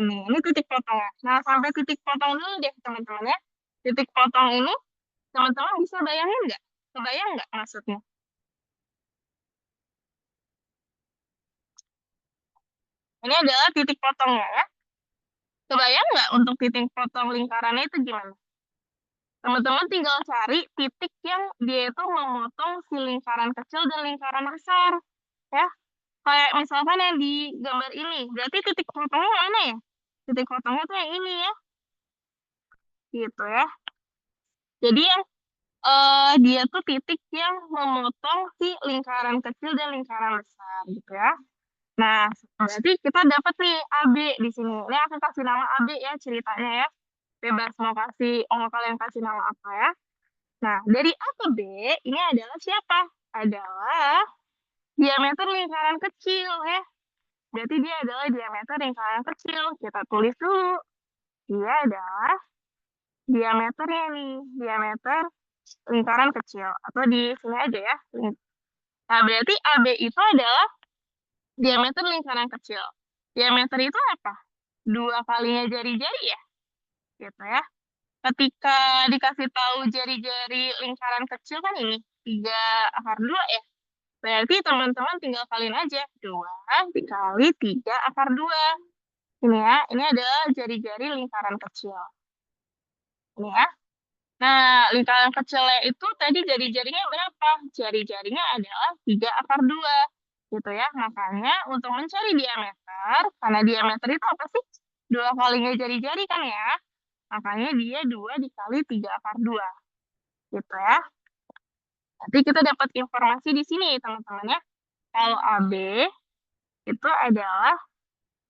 Ini titik potongnya. Nah, sampai titik potong dulu deh, teman-teman ya. Titik potong ini, teman-teman bisa bayangin nggak? Kebayang nggak maksudnya? Ini adalah titik potongnya ya. Kebayang nggak untuk titik potong lingkarannya itu gimana? Teman-teman tinggal cari titik yang dia itu memotong si lingkaran kecil dan lingkaran besar. Ya, kayak misalkan yang di gambar ini. Berarti titik potongnya mana ya? Titik potongnya tuh yang ini ya. Gitu ya. Jadi yang dia tuh titik yang memotong si lingkaran kecil dan lingkaran besar gitu ya. Nah, berarti kita dapat nih AB di sini. Ini aku kasih nama AB ya ceritanya ya. Bebas mau kalian kasih nama apa ya. Nah, dari A ke B ini adalah siapa? Adalah diameter lingkaran kecil ya. Berarti dia adalah diameter lingkaran kecil. Kita tulis dulu. Dia adalah diameternya nih, diameter lingkaran kecil. Atau di sini aja ya. Nah, berarti AB itu adalah diameter lingkaran kecil. Diameter itu apa? Dua kalinya jari-jari ya? Gitu ya. Ketika dikasih tahu jari-jari lingkaran kecil kan ini, 3/2 ya. Berarti teman-teman tinggal kaliin aja. 2 dikali 3/2. Ini ya, ini adalah jari-jari lingkaran kecil. Ini ya. Nah, lingkaran kecilnya itu tadi jari-jarinya berapa? Jari-jarinya adalah 3/2. Gitu ya. Makanya untuk mencari diameter, karena diameter itu apa sih? Dua kalinya jari-jari kan ya. Makanya dia 2 dikali 3/2. Gitu ya. Nanti kita dapat informasi di sini, teman-teman ya. Kalau AB itu adalah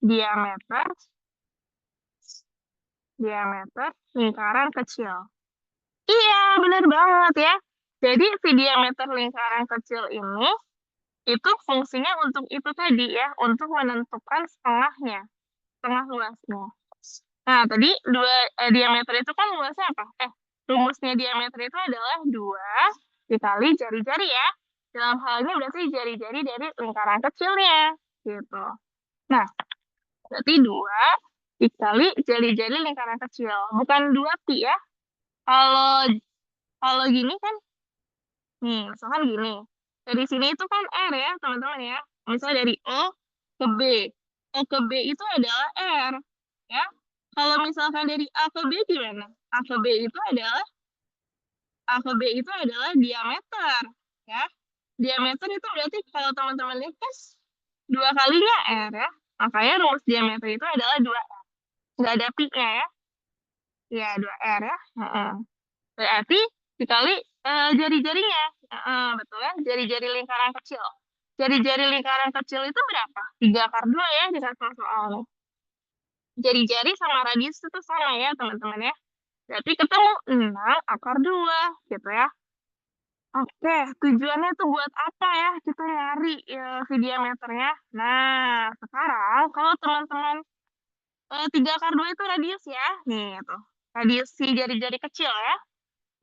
diameter lingkaran kecil. Iya, benar banget ya. Jadi si diameter lingkaran kecil ini itu fungsinya untuk itu tadi ya, untuk menentukan setengahnya, setengah luasnya. Nah, tadi diameter itu kan luasnya apa? rumusnya diameter itu adalah 2 dikali jari-jari ya. Dalam hal ini berarti jari-jari dari lingkaran kecilnya. Gitu. Nah, berarti 2 dikali jari-jari lingkaran kecil. Bukan 2pi ya. Kalau gini kan, nih, misalkan gini. Dari sini itu kan R ya, teman-teman ya. Misalnya dari O ke B. O ke B itu adalah R. Ya. Kalau misalkan dari A ke B gimana? A ke B itu adalah diameter. Ya. Diameter itu berarti kalau teman-teman lihat kan 2 kalinya R ya. Makanya rumus diameter itu adalah 2R. Nggak ada pi-nya ya. Ya, 2R ya. Heeh. Berarti dikali jari-jarinya. Betul kan? Jari-jari lingkaran kecil. Jari-jari lingkaran kecil itu berapa? 3/2 ya di satu soal. Jari-jari sama radius itu sama ya teman-teman ya. Berarti ketemu 6/2 gitu ya. Oke, tujuannya tuh buat apa ya kita nyari diameternya? Nah, sekarang kalau teman-teman 3/2 itu radius ya. Nih, tuh. Radius si jari-jari kecil ya.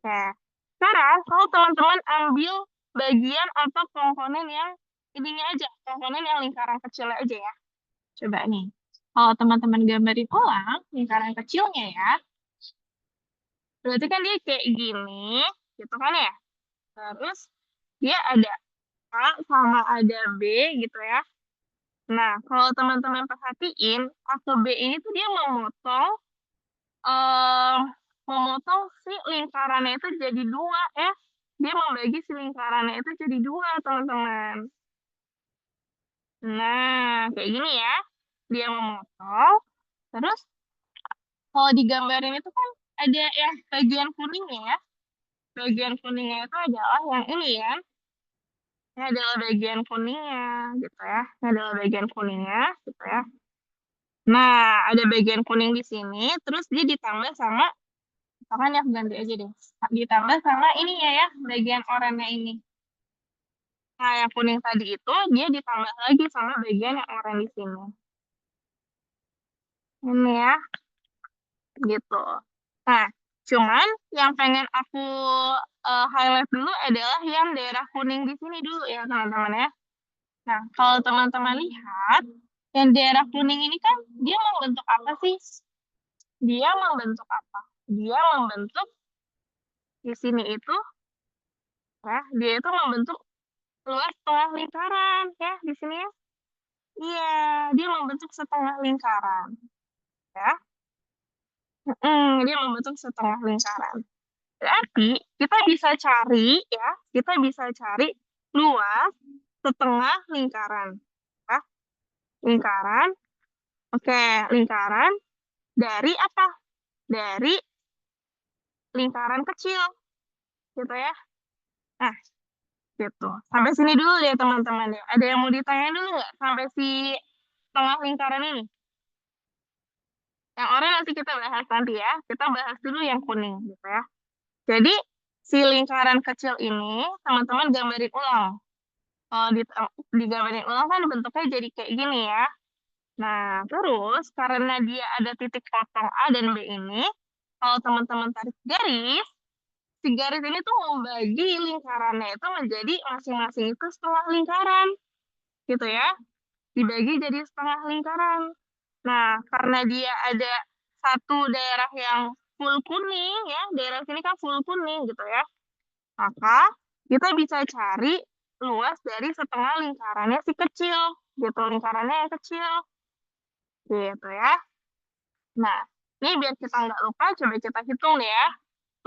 Oke. Sekarang kalau teman-teman ambil bagian atau komponen yang ininya aja, komponen yang lingkaran kecilnya aja ya. Coba nih. Kalau teman-teman gambarin ulang lingkaran kecilnya ya, berarti kan dia kayak gini, gitu kan ya. Terus dia ada A sama ada B gitu ya. Nah, kalau teman-teman perhatiin, A ke B ini tuh dia eh memotong si lingkarannya itu jadi 2 ya. Dia membagi si lingkarannya itu jadi 2, teman-teman. Nah, kayak gini ya. Dia memotong. Terus kalau digambarin itu kan ada ya bagian kuningnya ya. Bagian kuningnya itu adalah yang ini ya. Ini adalah bagian kuningnya gitu ya. Ini adalah bagian kuningnya gitu ya. Nah, ada bagian kuning di sini, terus dia ditambah sama, misalkan ya ganti aja deh, ditambah sama ini ya, bagian oranye ini. Nah, yang kuning tadi itu dia ditambah lagi sama bagian yang oranye di sini. Ini ya, gitu. Nah, cuman yang pengen aku highlight dulu adalah yang daerah kuning di sini dulu ya, teman-teman ya. Nah, kalau teman-teman lihat, yang daerah kuning ini kan dia membentuk apa sih? Dia membentuk apa? Dia membentuk di sini itu, ya, dia itu membentuk luas setengah lingkaran, ya, di sini ya. Iya, dia membentuk setengah lingkaran, ya. Dia membentuk setengah lingkaran. Berarti kita bisa cari, ya, kita bisa cari luas setengah lingkaran, ya. Lingkaran, oke, lingkaran dari apa? Dari lingkaran kecil, gitu ya. Nah, gitu. Sampai sini dulu deh teman-teman ya. Ada yang mau ditanya dulu nggak sampai si tengah lingkaran ini? Yang oranye nanti kita bahas nanti ya. Kita bahas dulu yang kuning gitu ya. Jadi si lingkaran kecil ini teman-teman gambarin ulang. Kalau digambarin ulang kan bentuknya jadi kayak gini ya. Nah, terus karena dia ada titik potong A dan B ini, kalau teman-teman tarik garis, si garis ini tuh membagi lingkarannya itu menjadi masing-masing itu setengah lingkaran. Gitu ya. Dibagi jadi setengah lingkaran. Nah, karena dia ada satu daerah yang full kuning ya, daerah sini kan full kuning gitu ya. Maka kita bisa cari luas dari setengah lingkarannya si kecil, gitu, lingkarannya yang kecil. Gitu ya. Nah, ini biar kita nggak lupa, coba kita hitung deh ya.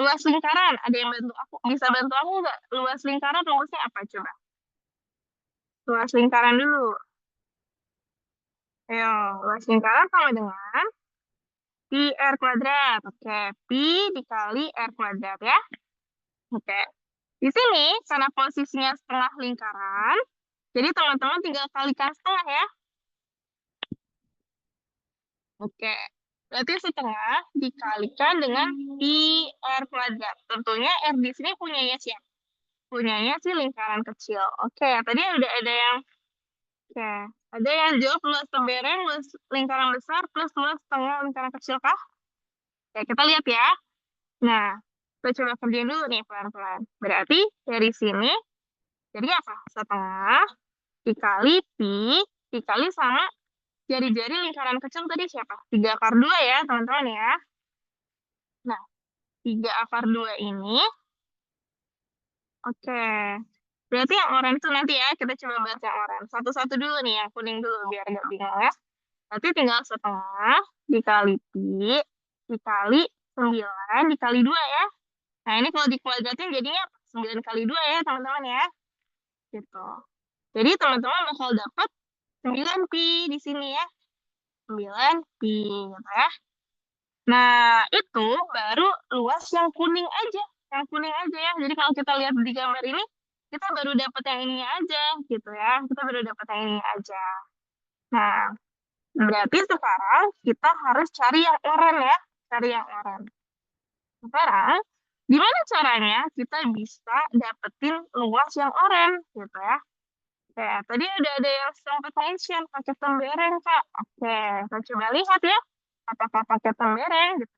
Luas lingkaran, ada yang bantu aku? Bisa bantu aku nggak? Luas lingkaran rumusnya apa coba? Luas lingkaran dulu. Ayo, luas lingkaran sama dengan pi R kuadrat. Oke, pi dikali R kuadrat ya. Oke. Di sini, karena posisinya setengah lingkaran, jadi teman-teman tinggal kalikan setengah ya. Oke. Berarti setengah dikalikan dengan pi R kuadrat. Tentunya R di sini punyanya siapa? Punyanya si lingkaran kecil. Oke, tadi udah ada yang oke. Ada yang jawab luas lembaran, luas lingkaran besar, plus luas setengah lingkaran kecil kah? Oke, kita lihat ya. Nah, Kita coba kerjain dulu nih pelan-pelan. Berarti dari sini, jadi apa? Setengah dikali pi, dikali sama jari-jari lingkaran kecil tadi siapa? 3/2 ya, teman-teman ya. Nah, 3/2 ini, oke. Berarti yang oranye itu nanti ya, kita coba bahas yang oranye. Satu-satu dulu nih, yang kuning dulu, biar nggak bingung ya. Berarti tinggal setengah dikali pi, dikali 9, dikali 2 ya. Nah, ini kalau dikuadratin jadinya 9 kali 2 ya, teman-teman ya. Gitu. Jadi, teman-teman bakal dapat 9 pi di sini ya. 9 pi, gitu ya. Nah, itu baru luas yang kuning aja. Yang kuning aja ya. Jadi, kalau kita lihat di gambar ini, kita baru dapat yang ini aja, gitu ya. Kita baru dapat yang ini aja. Nah, berarti sekarang kita harus cari yang oranye ya. Cari yang oranye. Sekarang, gimana caranya kita bisa dapetin luas yang oranye, gitu ya. Oke, tadi udah ada yang sempat mention pakai tembereng, Kak. Oke, kita coba lihat ya. Apakah pakai tembereng, gitu.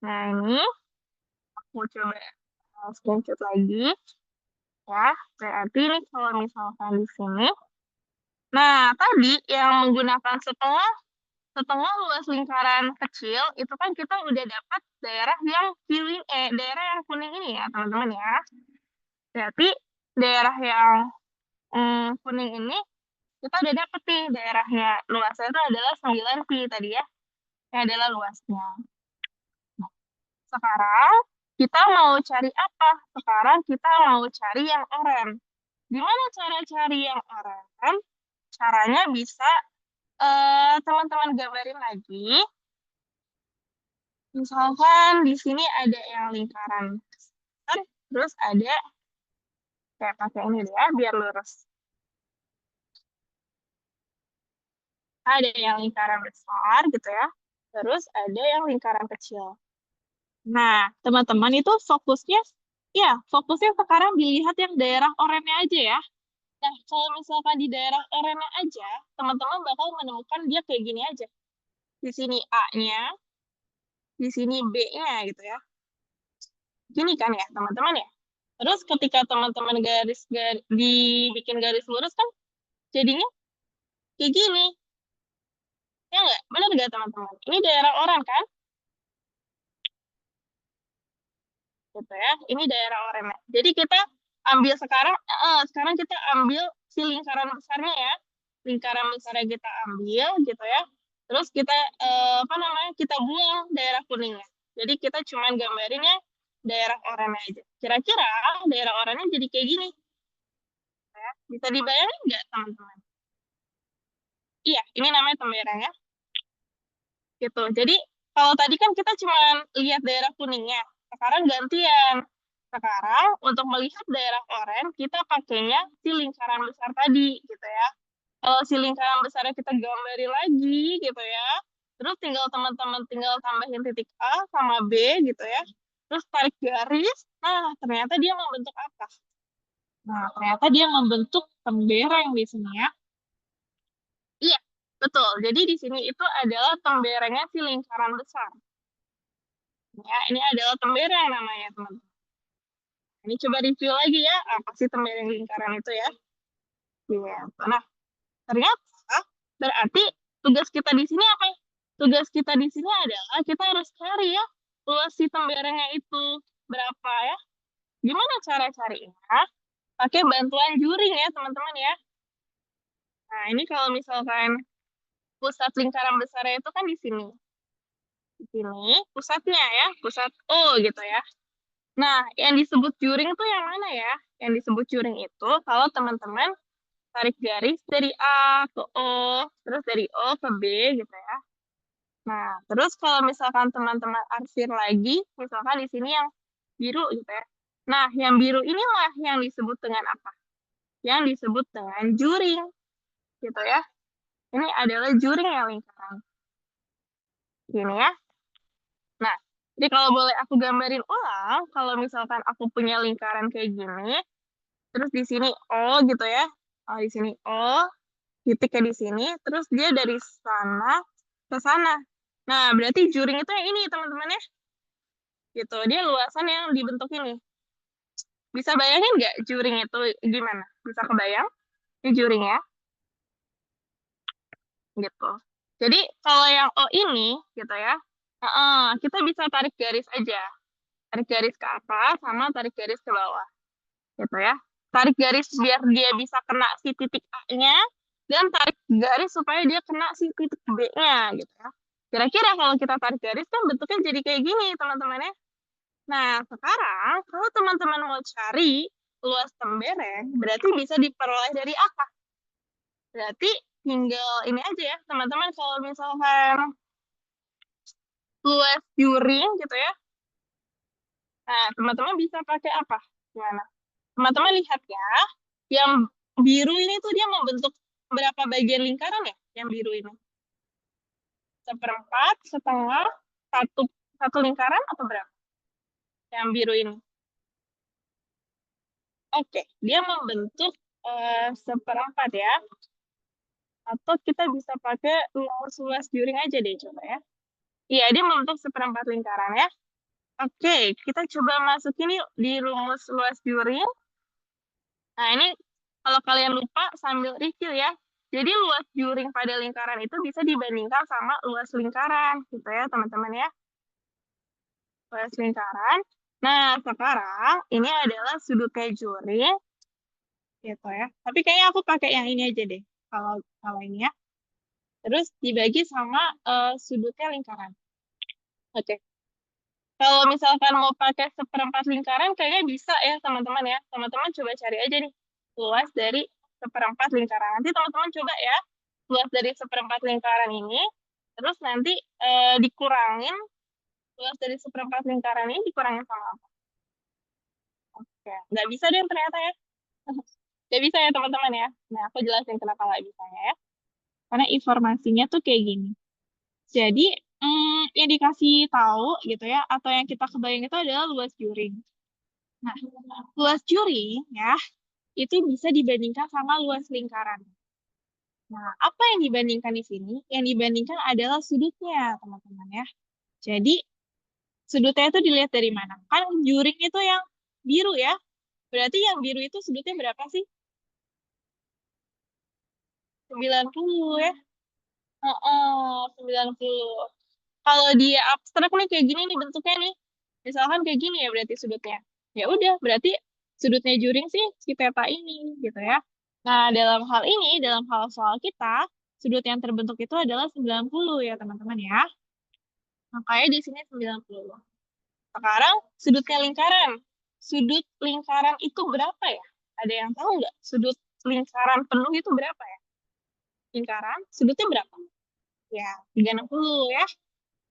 Nah, ini aku coba screenshot lagi. Ya, berarti ini kalau misalkan di sini. Nah, tadi yang menggunakan setengah luas lingkaran kecil itu kan kita udah dapat daerah yang daerah yang kuning ini ya teman-teman ya. Berarti daerah yang kuning ini kita udah dapet nih daerahnya, luasnya itu adalah 9 pi tadi ya. Ini adalah luasnya. Nah, sekarang kita mau cari apa? Sekarang kita mau cari yang oranye. Gimana cara cari yang oranye? Caranya bisa teman-teman gambarin lagi. Misalkan di sini ada yang lingkaran, terus ada kayak pakai ini deh ya, biar lurus. Ada yang lingkaran besar gitu ya, terus ada yang lingkaran kecil. Nah, teman-teman itu fokusnya sekarang dilihat yang daerah oranye aja ya. Nah, kalau misalkan di daerah oranye aja, teman-teman bakal menemukan dia kayak gini aja. Di sini A-nya, di sini B-nya gitu ya. Gini kan ya, teman-teman ya. Terus ketika teman-teman dibikin garis lurus kan jadinya kayak gini. Ya nggak? Benar nggak teman-teman? Ini daerah oranye kan? Gitu ya. Ini daerah oranye. Jadi kita ambil sekarang kita ambil si lingkaran besarnya ya. Lingkaran besarnya kita ambil gitu ya. Terus kita kita buang daerah kuningnya. Jadi kita cuma gambarinnya daerah oranye aja. Kira-kira daerah oranye jadi kayak gini. Ya. Bisa dibayangin nggak teman-teman? Iya, ini namanya tembereng ya. Gitu. Jadi kalau tadi kan kita cuma lihat daerah kuningnya. Sekarang gantian. Sekarang untuk melihat daerah oranye kita pakainya si lingkaran besar tadi gitu ya. Kalau si lingkaran besarnya kita gambarin lagi gitu ya. Terus teman-teman tinggal tambahin titik A sama B gitu ya. Terus tarik garis. Nah, ternyata dia membentuk apa? Nah, ternyata dia membentuk tembereng di sini ya. Iya, betul. Jadi di sini itu adalah temberengnya si lingkaran besar. Ya, ini adalah tembereng namanya, teman-teman. Ini coba review lagi ya, apa sih tembereng lingkaran itu ya? Iya. Nah, ternyata berarti tugas kita di sini apa ya? Tugas kita di sini adalah kita harus cari ya luas si temberengnya itu berapa ya? Gimana cara carinya? Pakai bantuan juring ya, teman-teman ya. Nah, ini kalau misalkan pusat lingkaran besarnya itu kan di sini. Di sini pusatnya ya, pusat O gitu ya. Nah, yang disebut juring itu yang mana ya? Yang disebut juring itu kalau teman-teman tarik garis dari A ke O, terus dari O ke B gitu ya. Nah, terus kalau misalkan teman-teman arsir lagi, misalkan di sini yang biru gitu ya. Nah, yang biru inilah yang disebut dengan apa? Yang disebut dengan juring gitu ya. Ini adalah juring yang lingkaran. Gini ya. Nah, jadi kalau boleh aku gambarin ulang, kalau misalkan aku punya lingkaran kayak gini, terus di sini O gitu ya. Oh, di sini O, titiknya di sini, terus dia dari sana ke sana. Nah, berarti juring itu yang ini, teman-teman ya. gitu. Dia luasan yang dibentuk ini. Bisa bayangin nggak juring itu gimana? Bisa kebayang? Ini juring ya, gitu. Jadi kalau yang O ini, gitu ya, kita bisa tarik garis aja. Tarik garis ke atas sama tarik garis ke bawah, gitu ya. Tarik garis biar dia bisa kena si titik A-nya, dan tarik garis supaya dia kena si titik B-nya, gitu ya. Kira-kira kalau kita tarik garis kan bentuknya jadi kayak gini, teman-teman ya. Nah, sekarang kalau teman-teman mau cari luas tembereng, berarti bisa diperoleh dari apa? Berarti tinggal ini aja ya, teman-teman, kalau misalkan luas juring gitu ya. Nah, teman-teman bisa pakai apa? Gimana? Teman-teman lihat ya, yang biru ini tuh dia membentuk berapa bagian lingkaran ya? Yang biru ini. Seperempat, setengah, satu lingkaran atau berapa? Yang biru ini. Oke, dia membentuk seperempat ya. Atau kita bisa pakai rumus luas juring aja deh coba ya. Iya, dia membentuk seperempat lingkaran ya. Oke, kita coba masukin yuk di rumus luas juring. Nah, ini kalau kalian lupa sambil review ya. Jadi luas juring pada lingkaran itu bisa dibandingkan sama luas lingkaran, gitu ya teman-teman ya. Luas lingkaran. Nah, sekarang ini adalah sudutnya juring, gitu ya. Tapi kayaknya aku pakai yang ini aja deh. Kalau kalau ini ya. Terus dibagi sama sudutnya lingkaran. Oke. Kalau misalkan mau pakai seperempat lingkaran, kayaknya bisa ya teman-teman ya. Teman-teman coba cari aja nih luas dari seperempat lingkaran. Nanti teman-teman coba ya luas dari seperempat lingkaran ini, terus nanti dikurangin luas dari seperempat lingkaran ini dikurangin sama apa? Oke, nggak bisa deh ternyata ya. Nggak bisa ya teman-teman ya. Nah, aku jelasin kenapa nggak bisanya ya. Karena informasinya tuh kayak gini. Jadi, yang dikasih tahu gitu ya, atau yang kita kebayang itu adalah luas juring. Nah, luas juring ya, itu bisa dibandingkan sama luas lingkaran. Nah, apa yang dibandingkan di sini? Yang dibandingkan adalah sudutnya, teman-teman ya. Jadi, sudutnya itu dilihat dari mana? Kan juring itu yang biru ya. Berarti yang biru itu sudutnya berapa sih? 90 ya. Oh, 90. Kalau dia abstrak nih kayak gini nih bentuknya nih. Misalkan kayak gini ya berarti sudutnya. Ya udah, berarti sudutnya juring sih si theta ini gitu ya. Nah, dalam hal ini, dalam hal soal kita, sudut yang terbentuk itu adalah 90 ya teman-teman ya. Makanya di sini 90. Sekarang sudutnya lingkaran. Sudut lingkaran itu berapa ya? Ada yang tahu nggak? Sudut lingkaran penuh itu berapa ya? Lingkaran, sudutnya berapa? Ya, 360 ya.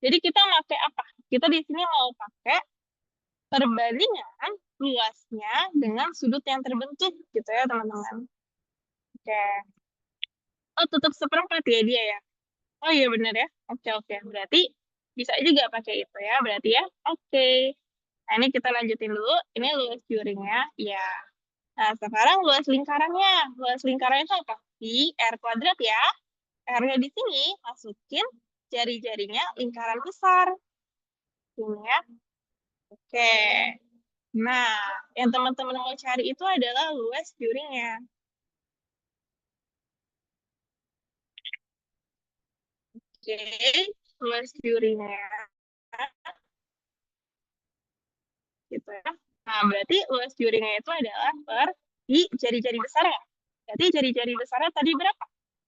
Jadi kita pakai apa? Kita di sini mau pakai perbandingan luasnya dengan sudut yang terbentuk gitu ya teman-teman. Oke. Oh, tutup seperempat ya dia ya. Oh iya benar ya. Oke oke. Berarti bisa juga pakai itu ya. Berarti ya. Oke. Nah ini kita lanjutin dulu. Ini luas juringnya. Ya. Nah sekarang luas lingkarannya. Luas lingkarannya itu apa? Di R kuadrat ya. R-nya di sini masukin jari-jarinya lingkaran besar. Ini ya. Oke. Nah, yang teman-teman mau cari itu adalah luas juringnya. Oke, luas juringnya. Gitu ya. Nah, berarti luas juringnya itu adalah per di jari-jari besar ya. Jadi jari-jari besarnya tadi berapa?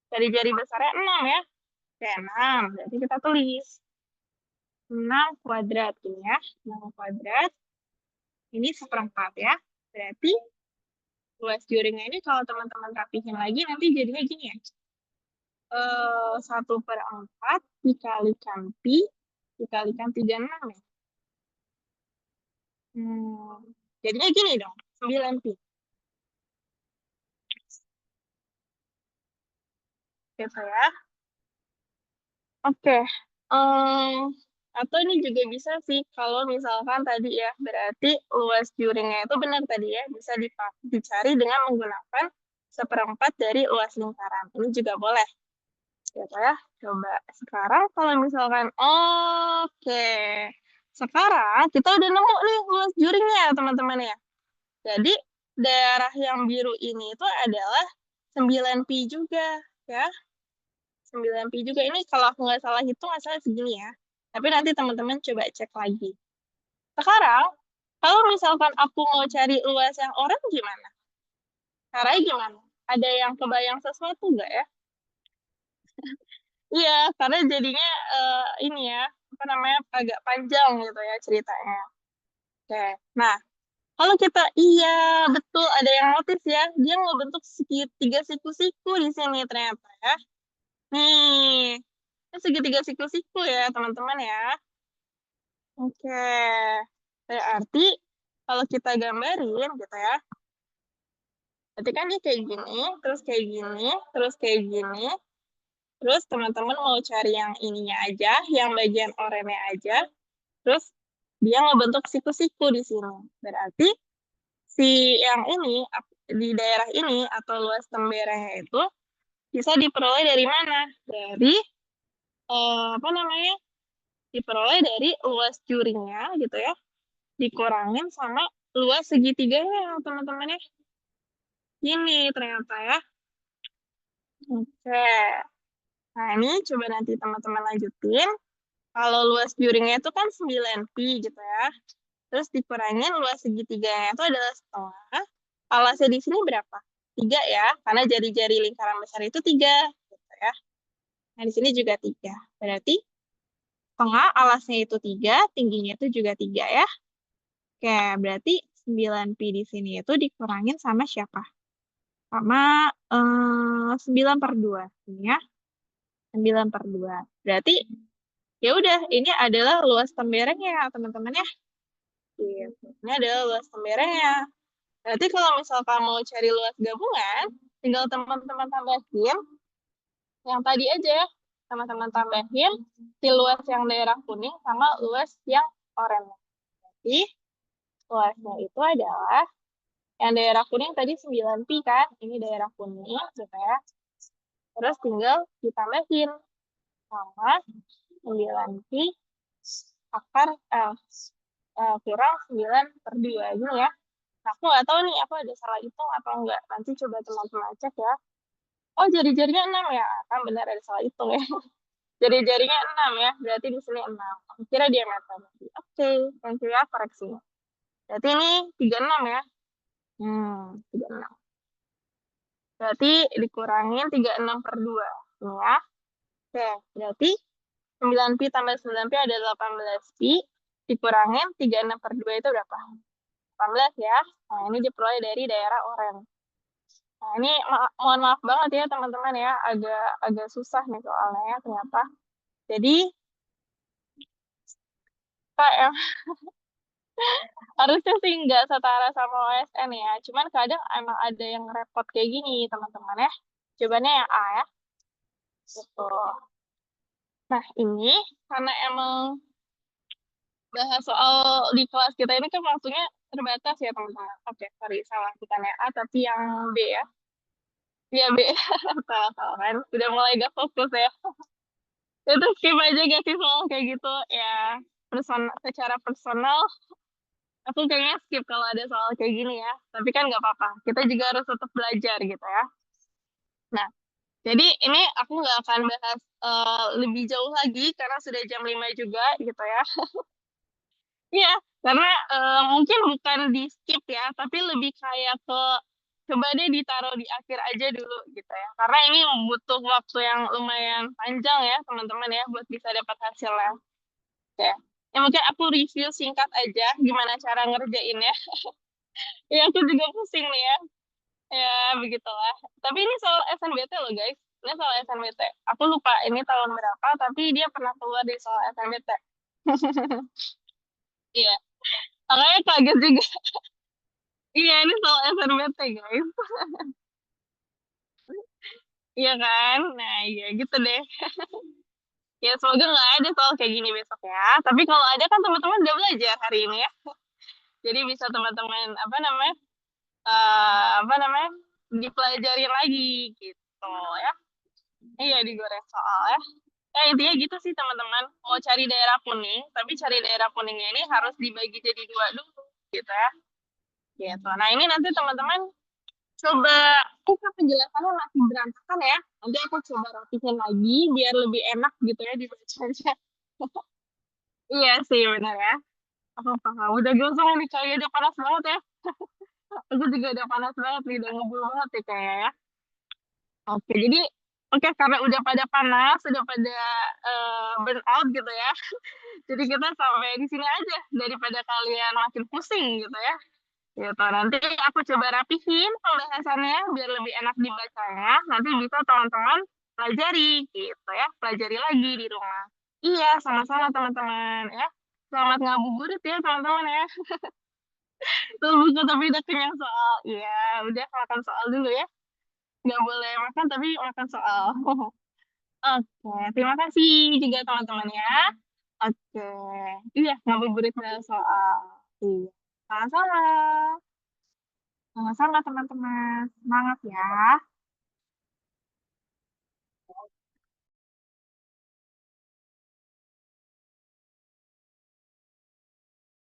Jari-jari besarnya 6 ya. Oke, 6. Berarti kita tulis 6 kuadrat ini ya. 6 kuadrat. Ini seperempat ya. Berarti luas juringnya ini kalau teman-teman rapihin lagi nanti jadinya gini ya. 1/4 dikalikan pi dikalikan 36 ya. Jadinya gini dong, 9 pi. Gitu ya. Oke. Atau ini juga bisa sih kalau misalkan tadi ya, berarti luas juringnya itu benar tadi ya, bisa dicari dengan menggunakan seperempat dari luas lingkaran. Ini juga boleh. Gitu ya. Coba sekarang kalau misalkan, oke. sekarang kita udah nemu nih luas juringnya, teman-teman ya. Jadi, daerah yang biru ini itu adalah 9pi juga, ya. 9pi juga. Ini kalau aku nggak salah hitung, asalnya segini ya. Tapi nanti teman-teman coba cek lagi. Sekarang, kalau misalkan aku mau cari luas yang oranye gimana? Caranya gimana? Ada yang kebayang sesuatu nggak ya? Iya, karena jadinya ini ya, apa namanya, agak panjang gitu ya ceritanya. Oke, nah kalau kita, iya betul ada yang notice ya, dia ngebentuk segitiga siku-siku di sini ternyata ya. Nih, ini segitiga siku-siku ya teman-teman ya. Oke, berarti kalau kita gambarin gitu ya, berarti kan dia kayak gini, terus kayak gini, terus kayak gini, terus teman-teman mau cari yang ininya aja, yang bagian oranye aja, terus dia ngebentuk siku-siku di sini. Berarti si yang ini di daerah ini atau luas temberenya itu bisa diperoleh dari mana? Dari apa namanya? Diperoleh dari luas juringnya gitu ya, dikurangin sama luas segitiganya teman-teman ya. Ini ternyata ya. Oke. Nah, ini coba nanti teman-teman lanjutin. Kalau luas juringnya itu kan 9pi gitu ya. Terus dikurangin luas segitiganya itu adalah setengah. Alasnya di sini berapa? 3 ya, karena jari-jari lingkaran besar itu 3. Gitu ya. Nah, di sini juga 3. Berarti setengah alasnya itu 3, tingginya itu juga 3 ya. Oke, berarti 9pi di sini itu dikurangin sama siapa? Sama 9/2. Ini ya, 9/2. Berarti ya udah, ini adalah luas temberengnya, teman-teman ya. Gitu. Ini adalah luas temberengnya. Berarti kalau misalkan mau cari luas gabungan, tinggal teman-teman tambahin yang tadi aja ya. Teman-teman tambahin si luas yang daerah kuning sama luas yang oranye. Jadi, luasnya itu adalah yang daerah kuning tadi 9pi kan, ini daerah kuning gitu ya. Terus tinggal ditambahin sama 9pi akar kurang 9/2 ini ya. Nah, aku nggak tahu nih, aku ada salah hitung atau enggak. Nanti coba teman-teman cek ya. Oh, jari-jarinya 6 ya. Kan benar ada salah hitung ya. Jari-jarinya 6 ya. Berarti di sini 6. Aku kira diameter. Oke, thank you ya koreksinya. Berarti ini 36 ya. 36. Berarti dikurangin 36/2. Ini ya. Oke, berarti 9pi tambah 9pi ada 18pi. Dikurangin 36/2 itu berapa? 18 ya. Nah, ini diperoleh dari daerah oranye. Nah, ini mohon maaf banget ya teman-teman ya, agak susah nih soalnya ternyata. Jadi, Pak ya, harusnya sih nggak setara sama OSN ya. Cuman kadang emang ada yang repot kayak gini teman-teman ya. Jawabannya yang A ya. Gitu. Nah, ini karena emang bahas soal di kelas kita ini kan waktunya terbatas ya teman-teman. Oke, sorry, salah bukan yang A tapi yang B ya. Iya B, salah kan. Udah mulai gak fokus ya. Itu skip aja gak sih soal kayak gitu ya. Secara personal aku kayaknya skip kalau ada soal kayak gini ya. Tapi kan nggak apa-apa. Kita juga harus tetap belajar gitu ya. Nah, jadi ini aku nggak akan bahas lebih jauh lagi karena sudah jam 5 juga gitu ya. Iya, karena mungkin bukan di skip ya, tapi lebih kayak ke coba deh ditaruh di akhir aja dulu gitu ya. Karena ini butuh waktu yang lumayan panjang ya teman-teman ya buat bisa dapat hasilnya. Oke. Ya mungkin aku review singkat aja gimana cara ngerjainnya. Ya aku juga pusing nih ya. Ya begitulah. Tapi ini soal SNBT loh guys. Ini soal SNBT. Aku lupa ini tahun berapa, tapi dia pernah keluar di soal SNBT. Iya. Makanya kaget juga. Iya ini soal SNBT guys. Iya kan? Nah iya gitu deh. Ya semoga nggak ada soal kayak gini besok ya. Tapi kalau ada kan teman-teman udah belajar hari ini ya. Jadi bisa teman-teman apa namanya dipelajarin lagi gitu ya. Iya digoreng soal ya. Nah, intinya gitu sih teman-teman. Mau cari daerah kuning, tapi cari daerah kuningnya ini harus dibagi jadi dua dulu, gitu ya. Gitu. Nah, ini nanti teman-teman coba, penjelasannya masih berantakan ya. Nanti aku coba rapihin lagi biar lebih enak gitu ya dibacanya. Iya sih, benar ya. Aku paham. Udah gosong nih, kayaknya udah panas banget ya. Aku juga udah panas banget nih, udah ngebul banget ya kayaknya ya. Oke, jadi karena udah pada panas, udah pada burn out gitu ya. Jadi kita sampai di sini aja daripada kalian makin pusing gitu ya. Gitu. Nanti aku coba rapihin pembahasannya biar lebih enak dibacanya. Nanti bisa teman-teman pelajari gitu ya. Pelajari lagi di rumah. Iya, sama-sama teman-teman ya. Selamat ngabuburit ya teman-teman ya. Tuh buku tapi udah kenyang soal. Iya, udah makan soal dulu ya. Nggak boleh makan tapi makan soal. Oke, terima kasih juga teman-teman ya. Oke, iya ngabuburit soal. Iya, sama-sama. Sama-sama teman-teman. Semangat ya.